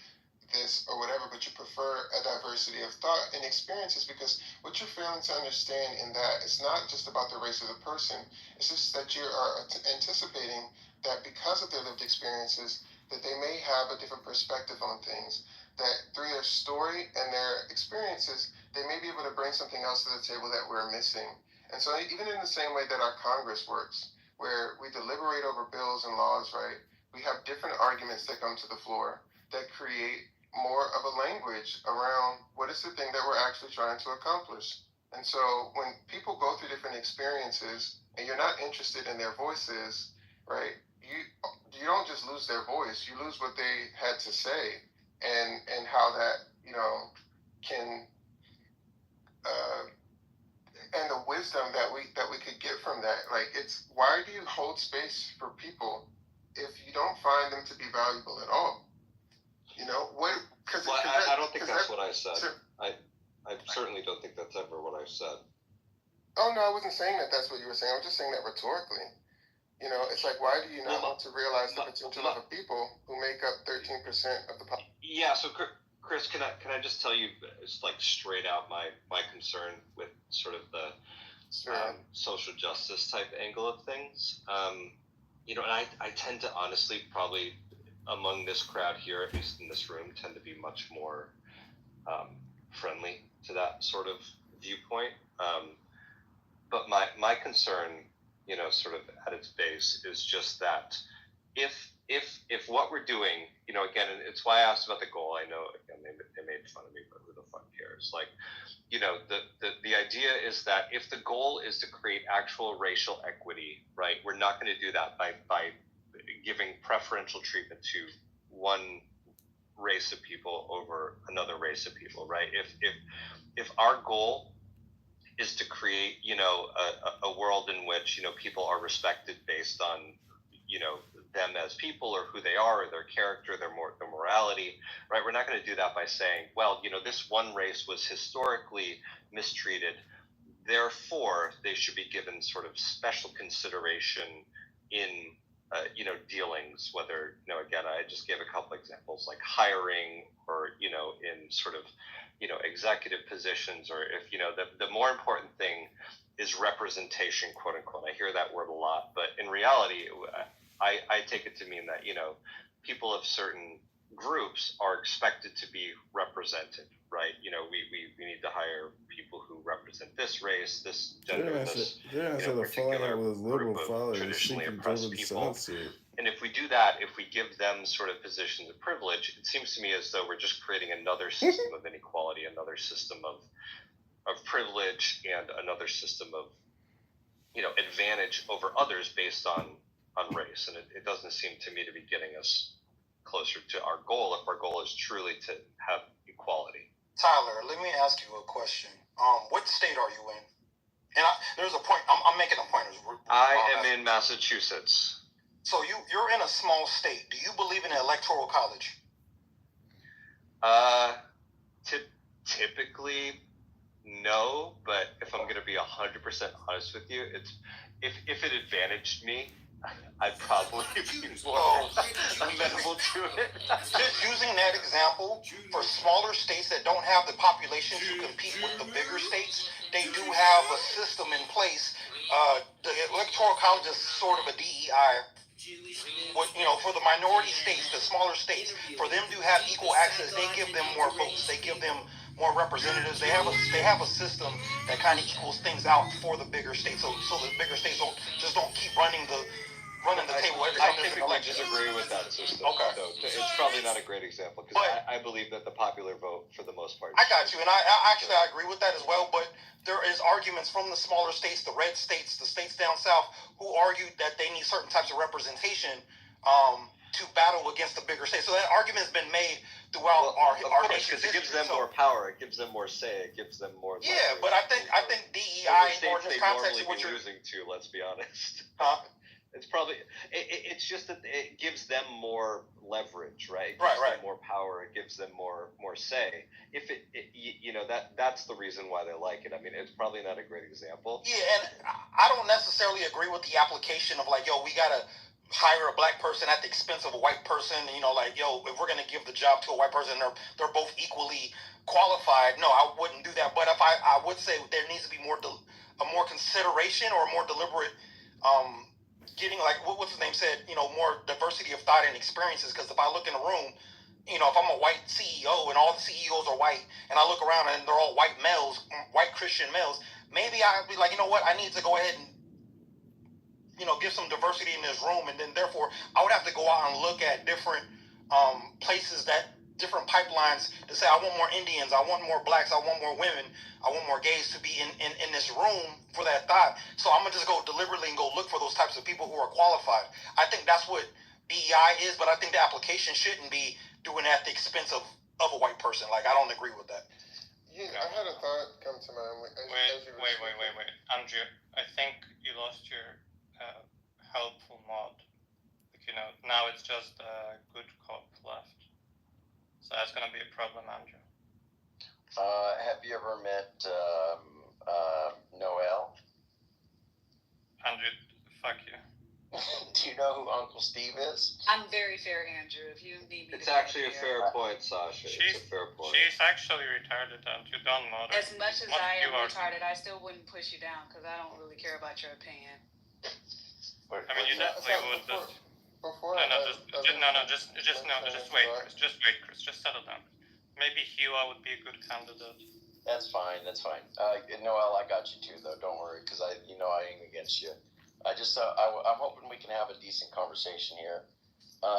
this or whatever, but you prefer a diversity of thought and experiences, because what you're failing to understand in that it's not just about the race of the person. It's just that you are anticipating that because of their lived experiences, that they may have a different perspective on things, that through their story and their experiences, they may be able to bring something else to the table that we're missing. And so even in the same way that our Congress works, where we deliberate over bills and laws, right, we have different arguments that come to the floor that create more of a language around what is the thing that we're actually trying to accomplish. And so when people go through different experiences and you're not interested in their voices, right, you don't just lose their voice, you lose what they had to say, and how that, can and the wisdom that we could get from that. It's, why do you hold space for people if you don't find them to be valuable at all? I don't think that's what I said. I certainly don't think that's ever what I said. Oh, no, I wasn't saying that that's what you were saying. I was just saying that rhetorically. You know, it's like, why do you not want to realize the potential of the people who make up 13% of the population? Yeah. So, Chris, can I just tell you, it's like straight out my concern with sort of the social justice type angle of things. You know, and I tend to honestly probably among this crowd here, at least in this room, tend to be much more friendly to that sort of viewpoint. But my concern, you know, sort of at its base is just that if what we're doing, you know, again, and it's why I asked about the goal. I know, again, they made fun of me, but who the fuck cares? Like, you know, the idea is that if the goal is to create actual racial equity, right, we're not going to do that by giving preferential treatment to one race of people over another race of people, right? If our goal is to create, you know, a world in which, you know, people are respected based on, you know, them as people or who they are or their character, their morality, right? We're not going to do that by saying, well, you know, this one race was historically mistreated, therefore they should be given sort of special consideration in, you know, dealings, whether, you know, again, I just gave a couple examples like hiring or, you know, in sort of, you know, executive positions, or if, you know, the more important thing is representation, quote unquote. I hear that word a lot, but in reality, I take it to mean that, you know, people of certain groups are expected to be represented, right? You know, we need to hire people who represent this race, this gender, this, you know, particular group of traditionally oppressed people. And if we do that, if we give them sort of positions of privilege, it seems to me as though we're just creating another system of inequality, another system of privilege, and another system of, you know, advantage over others based on race. And it doesn't seem to me to be getting us closer to our goal if our goal is truly to have equality. Tyler, let me ask you a question. What state are you in? And there's a point. I'm making a point. I am in Massachusetts. So you're in a small state. Do you believe in the electoral college? Typically, no. But if I'm going to be 100% honest with you, it's if it advantaged me, I'd probably be more amenable to it. Just using that example, for smaller states that don't have the population to compete with the bigger states, they do have a system in place. The electoral college is sort of a DEI. You know, for the minority states, the smaller states, for them to have equal access, they give them more votes. They give them more representatives. They have a system that kind of equals things out for the bigger states, so the bigger states don't keep running the table every time there's an election. I typically disagree with that system. Okay. So it's probably not a great example because I believe that the popular vote, for the most part. I got you, and I agree with that as well. But there is arguments from the smaller states, the red states, the states down south, who argued that they need certain types of representation to battle against the bigger states. So that argument has been made throughout our nation's history. It gives them more power. It gives them more say. It gives them more. Yeah, but I think DEI or in this context, what you're losing to. Let's be honest. Huh? It's probably it's just that it gives them more leverage, right? It gives them more power. It gives them more say. If it you know, that's the reason why they like it. I mean, it's probably not a great example. Yeah, and I don't necessarily agree with the application of like, yo, we gotta hire a black person at the expense of a white person. You know, like, yo, if we're gonna give the job to a white person, they're both equally qualified. No, I wouldn't do that. But if I would say there needs to be more consideration or more deliberate. Getting, like, what's his name said, you know, more diversity of thought and experiences. Because if I look in a room, you know, if I'm a white CEO and all the CEOs are white, and I look around and they're all white males, white Christian males, maybe I'd be like, you know what, I need to go ahead and, you know, give some diversity in this room. And then therefore I would have to go out and look at different places, different pipelines to say, I want more Indians, I want more blacks, I want more women, I want more gays to be in this room for that thought. So I'm gonna just go deliberately and go look for those types of people who are qualified. I think that's what DEI is, but I think the application shouldn't be doing it at the expense of a white person. Like, I don't agree with that. Yeah, I had a thought come to mind. Wait, Andrew, I think you lost your helpful mod. Like, you know, now it's just a good cop left. So that's gonna be a problem, Andrew. Have you ever met Noel? Andrew, fuck you. Do you know who Uncle Steve is? I'm very fair, Andrew. If you need me It's to actually a fair point, Sasha. It's a fair point. She's actually retarded, and you don't know that. As much as I am retarded, I still wouldn't push you down because I don't really care about your opinion. I mean, you definitely would, but just wait, Chris, just settle down. Maybe Hua would be a good candidate. That's fine. Noel, I got you too, though. Don't worry, because I ain't against you. I just, I'm hoping we can have a decent conversation here.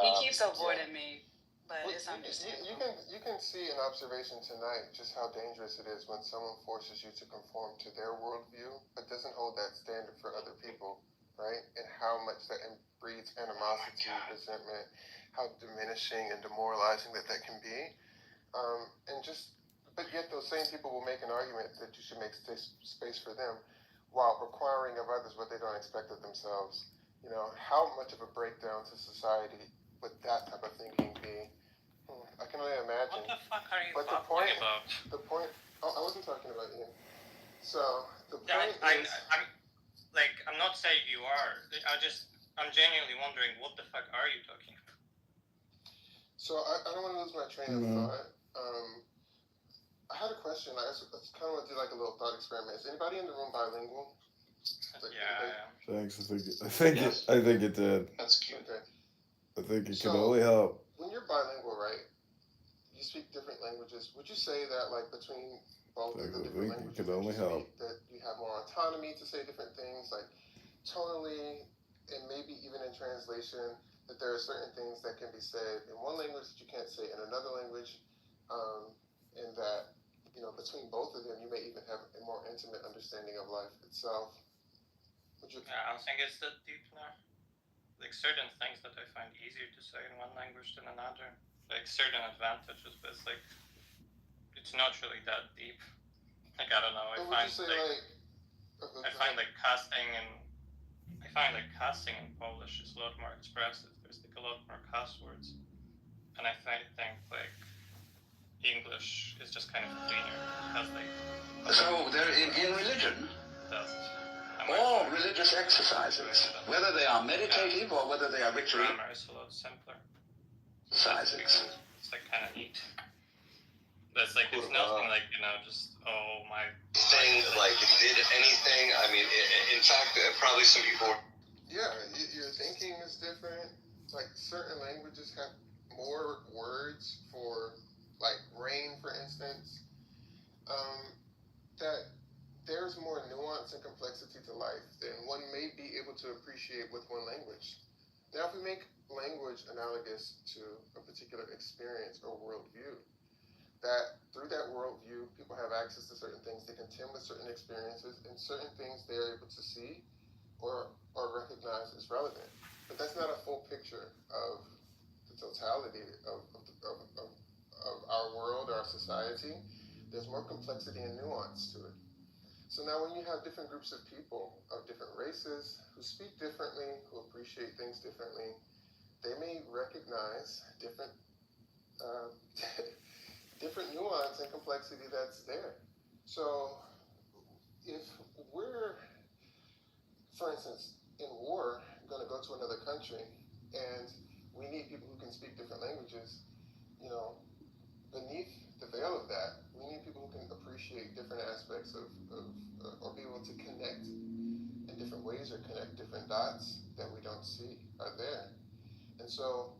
He keeps avoiding me, but it's understandable. You can see an observation tonight just how dangerous it is when someone forces you to conform to their worldview, but doesn't hold that standard for other people, right? And how much that breeds animosity, resentment, how diminishing and demoralizing that can be. But yet those same people will make an argument that you should make space for them while requiring of others what they don't expect of themselves. How much of a breakdown to society would that type of thinking be? I can only imagine. What the fuck are you talking about? The point, I wasn't talking about Ian. So, the point is... I'm not saying you are. I'm genuinely wondering, what the fuck are you talking about? So, I don't want to lose my train of thought. I had a question. I kind of want to do like a little thought experiment. Is anybody in the room bilingual? Thanks. I think it did. That's cute. Okay. I think it can only help. When you're bilingual, right? You speak different languages. Would you say that, like, between both of the different languages, it can only help. that you have more autonomy to say different things, like tonally, and maybe even in translation, that there are certain things that can be said in one language that you can't say in another language, and that, between both of them, you may even have a more intimate understanding of life itself. I don't think it's that deep now. Like, certain things that I find easier to say in one language than another, like certain advantages, but it's not really that deep. Like, I don't know. I find casting in Polish is a lot more expressive. There's like a lot more cuss words, and I think like English is just kind of cleaner because So they're in religion. All religious exercises, whether they are meditative or whether they are ritual. Grammar is a lot simpler. Exercises. It's like kind of neat. But it's like, it's nothing like, just, oh my. Thing, like, did anything, I mean, in fact, probably some people. Yeah, your thinking is different. Like, certain languages have more words for, like, rain, for instance. That there's more nuance and complexity to life than one may be able to appreciate with one language. Now, if we make language analogous to a particular experience or worldview, that through that worldview, people have access to certain things, they contend with certain experiences, and certain things they're able to see or recognize as relevant. But that's not a full picture of the totality of our world, our society. There's more complexity and nuance to it. So now when you have different groups of people of different races who speak differently, who appreciate things differently, they may recognize different different nuance and complexity that's there. So if we're, for instance, in war, going to go to another country, and we need people who can speak different languages, beneath the veil of that, we need people who can appreciate different aspects of or be able to connect in different ways or connect different dots that we don't see are there. And so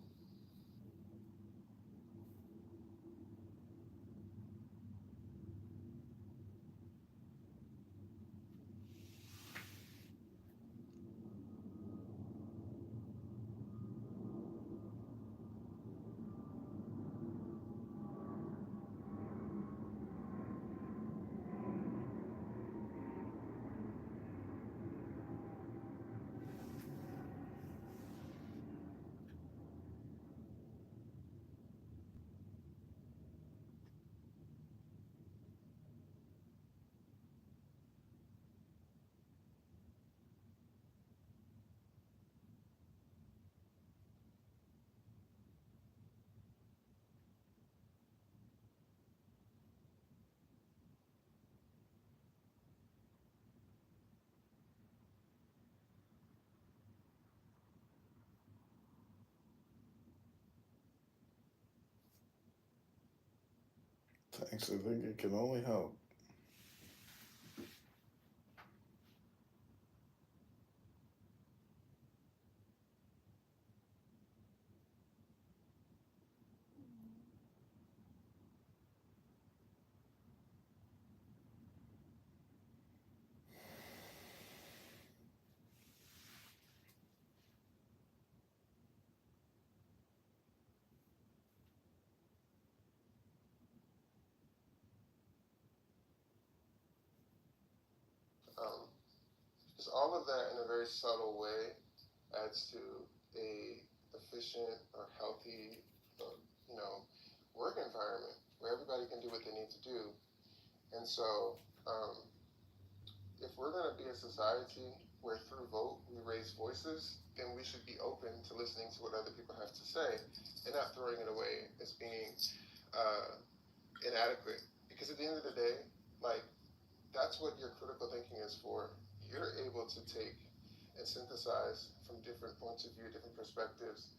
Thanks. I think it can only help. Just all of that in a very subtle way adds to a efficient or healthy, work environment where everybody can do what they need to do. And so, if we're going to be a society where through vote we raise voices, then we should be open to listening to what other people have to say and not throwing it away as being inadequate. Because at the end of the day, like, that's what your critical thinking is for. You're able to take and synthesize from different points of view, different perspectives,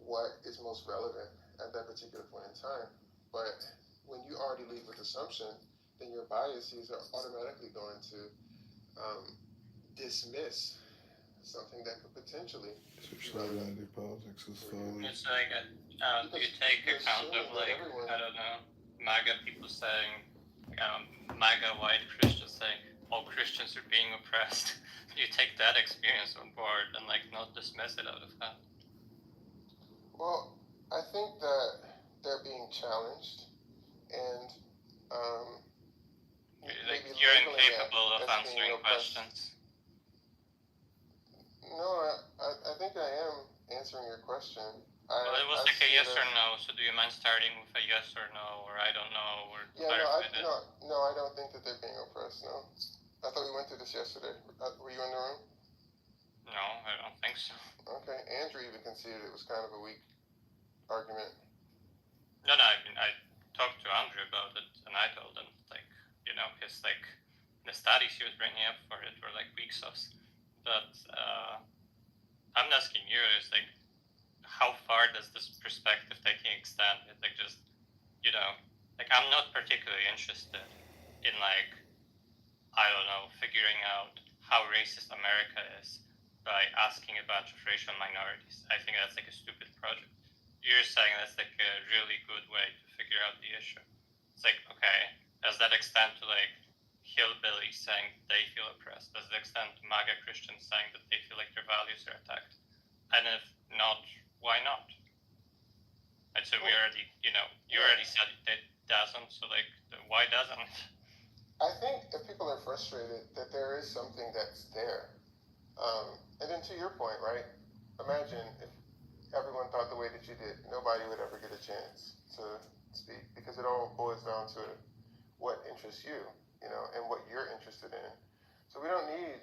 what is most relevant at that particular point in time. But when you already lead with assumption, then your biases are automatically going to dismiss something that could potentially Social identity politics is falling. It's like, do you take account of, like, I don't know, MAGA people saying, MAGA white Christians saying, all Christians are being oppressed? You take that experience on board and, like, not dismiss it out of hand? Well, I think that they're being challenged, and like, you're incapable of answering questions. No, I think I am answering your question. Well, it was like a yes or no, so do you mind starting with a yes or no, or I don't know, or clarify that? No, I don't think that they're being oppressed, no. I thought we went through this yesterday. Were you in the room? No, I don't think so. Okay, Andrew even conceded it was kind of a weak argument. No, I mean, I talked to Andrew about it, and I told him, like, his, like, the studies he was bringing up for it were, like, weak sauce. But, I'm asking you, is, like, how far does this perspective taking extend? It's, like, just, like, I'm not particularly interested in, like, I don't know, figuring out how racist America is by asking a bunch of racial minorities. I think that's, like, a stupid project. You're saying that's, like, a really good way to figure out the issue. It's like, okay, does that extend to, like, hillbillies saying they feel oppressed? Does it extend to MAGA Christians saying that they feel like their values are attacked? And if not, why not? And so we already, you already said it doesn't, so, like, why doesn't it? I think if people are frustrated that there is something that's there. And then to your point, right? Imagine if everyone thought the way that you did, nobody would ever get a chance to speak, because it all boils down to what interests you, and what you're interested in. So we don't need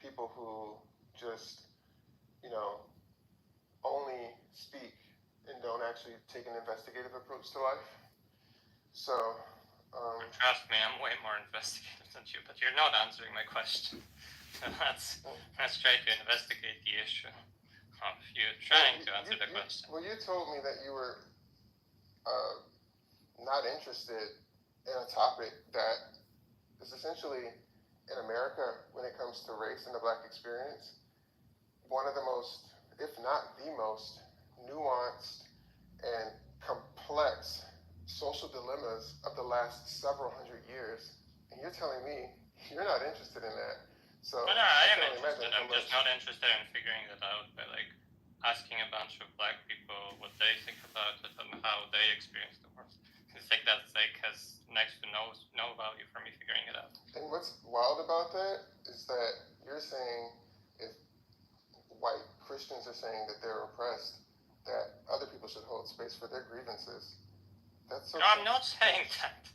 people who just, only speak and don't actually take an investigative approach to life. So, trust me, I'm way more investigative than you, but you're not answering my question. Let's try to investigate the issue of you trying to answer the question. Well, you told me that you were not interested in a topic that is essentially, in America, when it comes to race and the Black experience, one of the most, if not the most, nuanced and complex social dilemmas of the last several hundred years. And you're telling me you're not interested in that. So no, I am interested. I'm just not interested in figuring that out by, like, asking a bunch of Black people what they think about it and how they experience the world. It's like that's, like, has next to no value for me figuring it out. And what's wild about that is that you're saying if white Christians are saying that they're oppressed, that other people should hold space for their grievances. That's so. No, I'm not saying that.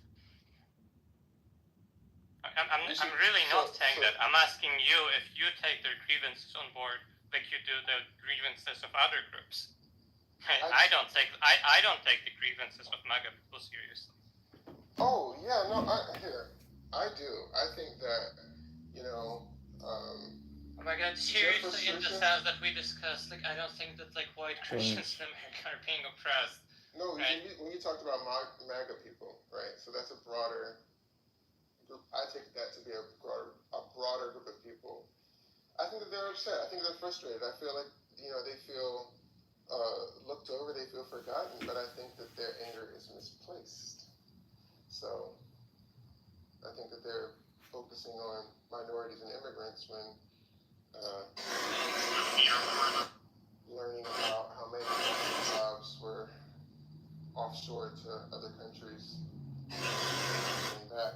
I'm really not saying that. I'm asking you if you take their grievances on board like you do the grievances of other groups. I don't take the grievances of MAGA people seriously. Oh yeah, no, I do. I think that, oh my God, seriously, in the sense that we discussed, like, I don't think that, like, white Christians in America are being oppressed. No, right? when you talked about MAGA people, right? be a broader group of people. I think that they're upset. I think they're frustrated. I feel like, they feel looked over, they feel forgotten, but I think that their anger is misplaced. So I think that they're focusing on minorities and immigrants when learning about how many jobs were offshore to other countries and back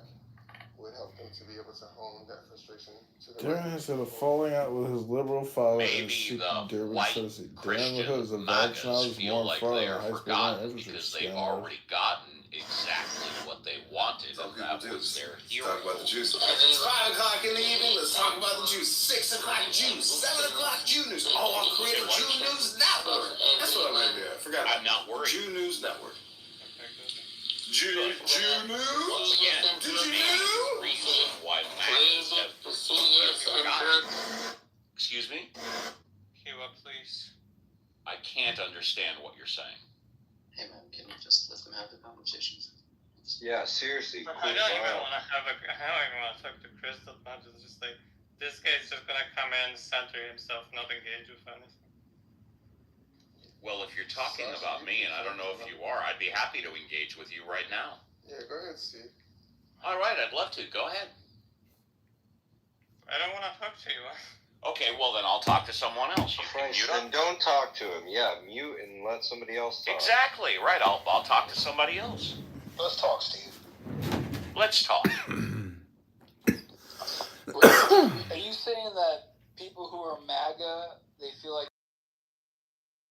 would help them to be able to hone that frustration to the Darren has had a falling out with his liberal father and Sikh Durban says that Darren because of vax now is more fraud on the high school line infrastructure scandal. Gotten exactly what they wanted, and that was their hero. Talk about the juice. It's 5 o'clock in the evening. Let's talk about the juice. 6 o'clock juice. 7 o'clock Jew News. All on Creative Jew News Network. That's what I'm gonna do. I forgot. I'm not worried. Jew News Network. Jew News. Again, Did the you main know? reason why MAGAs have forgotten. Excuse me? Cue up, please. I can't understand what you're saying. Hey man, can we just let them have the conversations? Yeah, seriously. I don't even want to talk to Chris that much. It's just like, this guy's just gonna come in, center himself, not engage with anything. Well, if you're talking about me, and I don't know if you are, I'd be happy to engage with you right now. Yeah, go ahead, Steve. All right, I'd love to. Go ahead. I don't want to talk to you. Okay, well then I'll talk to someone else. You can mute Then him. don't talk to him. Yeah, mute and let somebody else talk. Exactly, right. I'll talk to somebody else. Let's talk, Steve. Let's talk. Are you saying that people who are MAGA, they feel like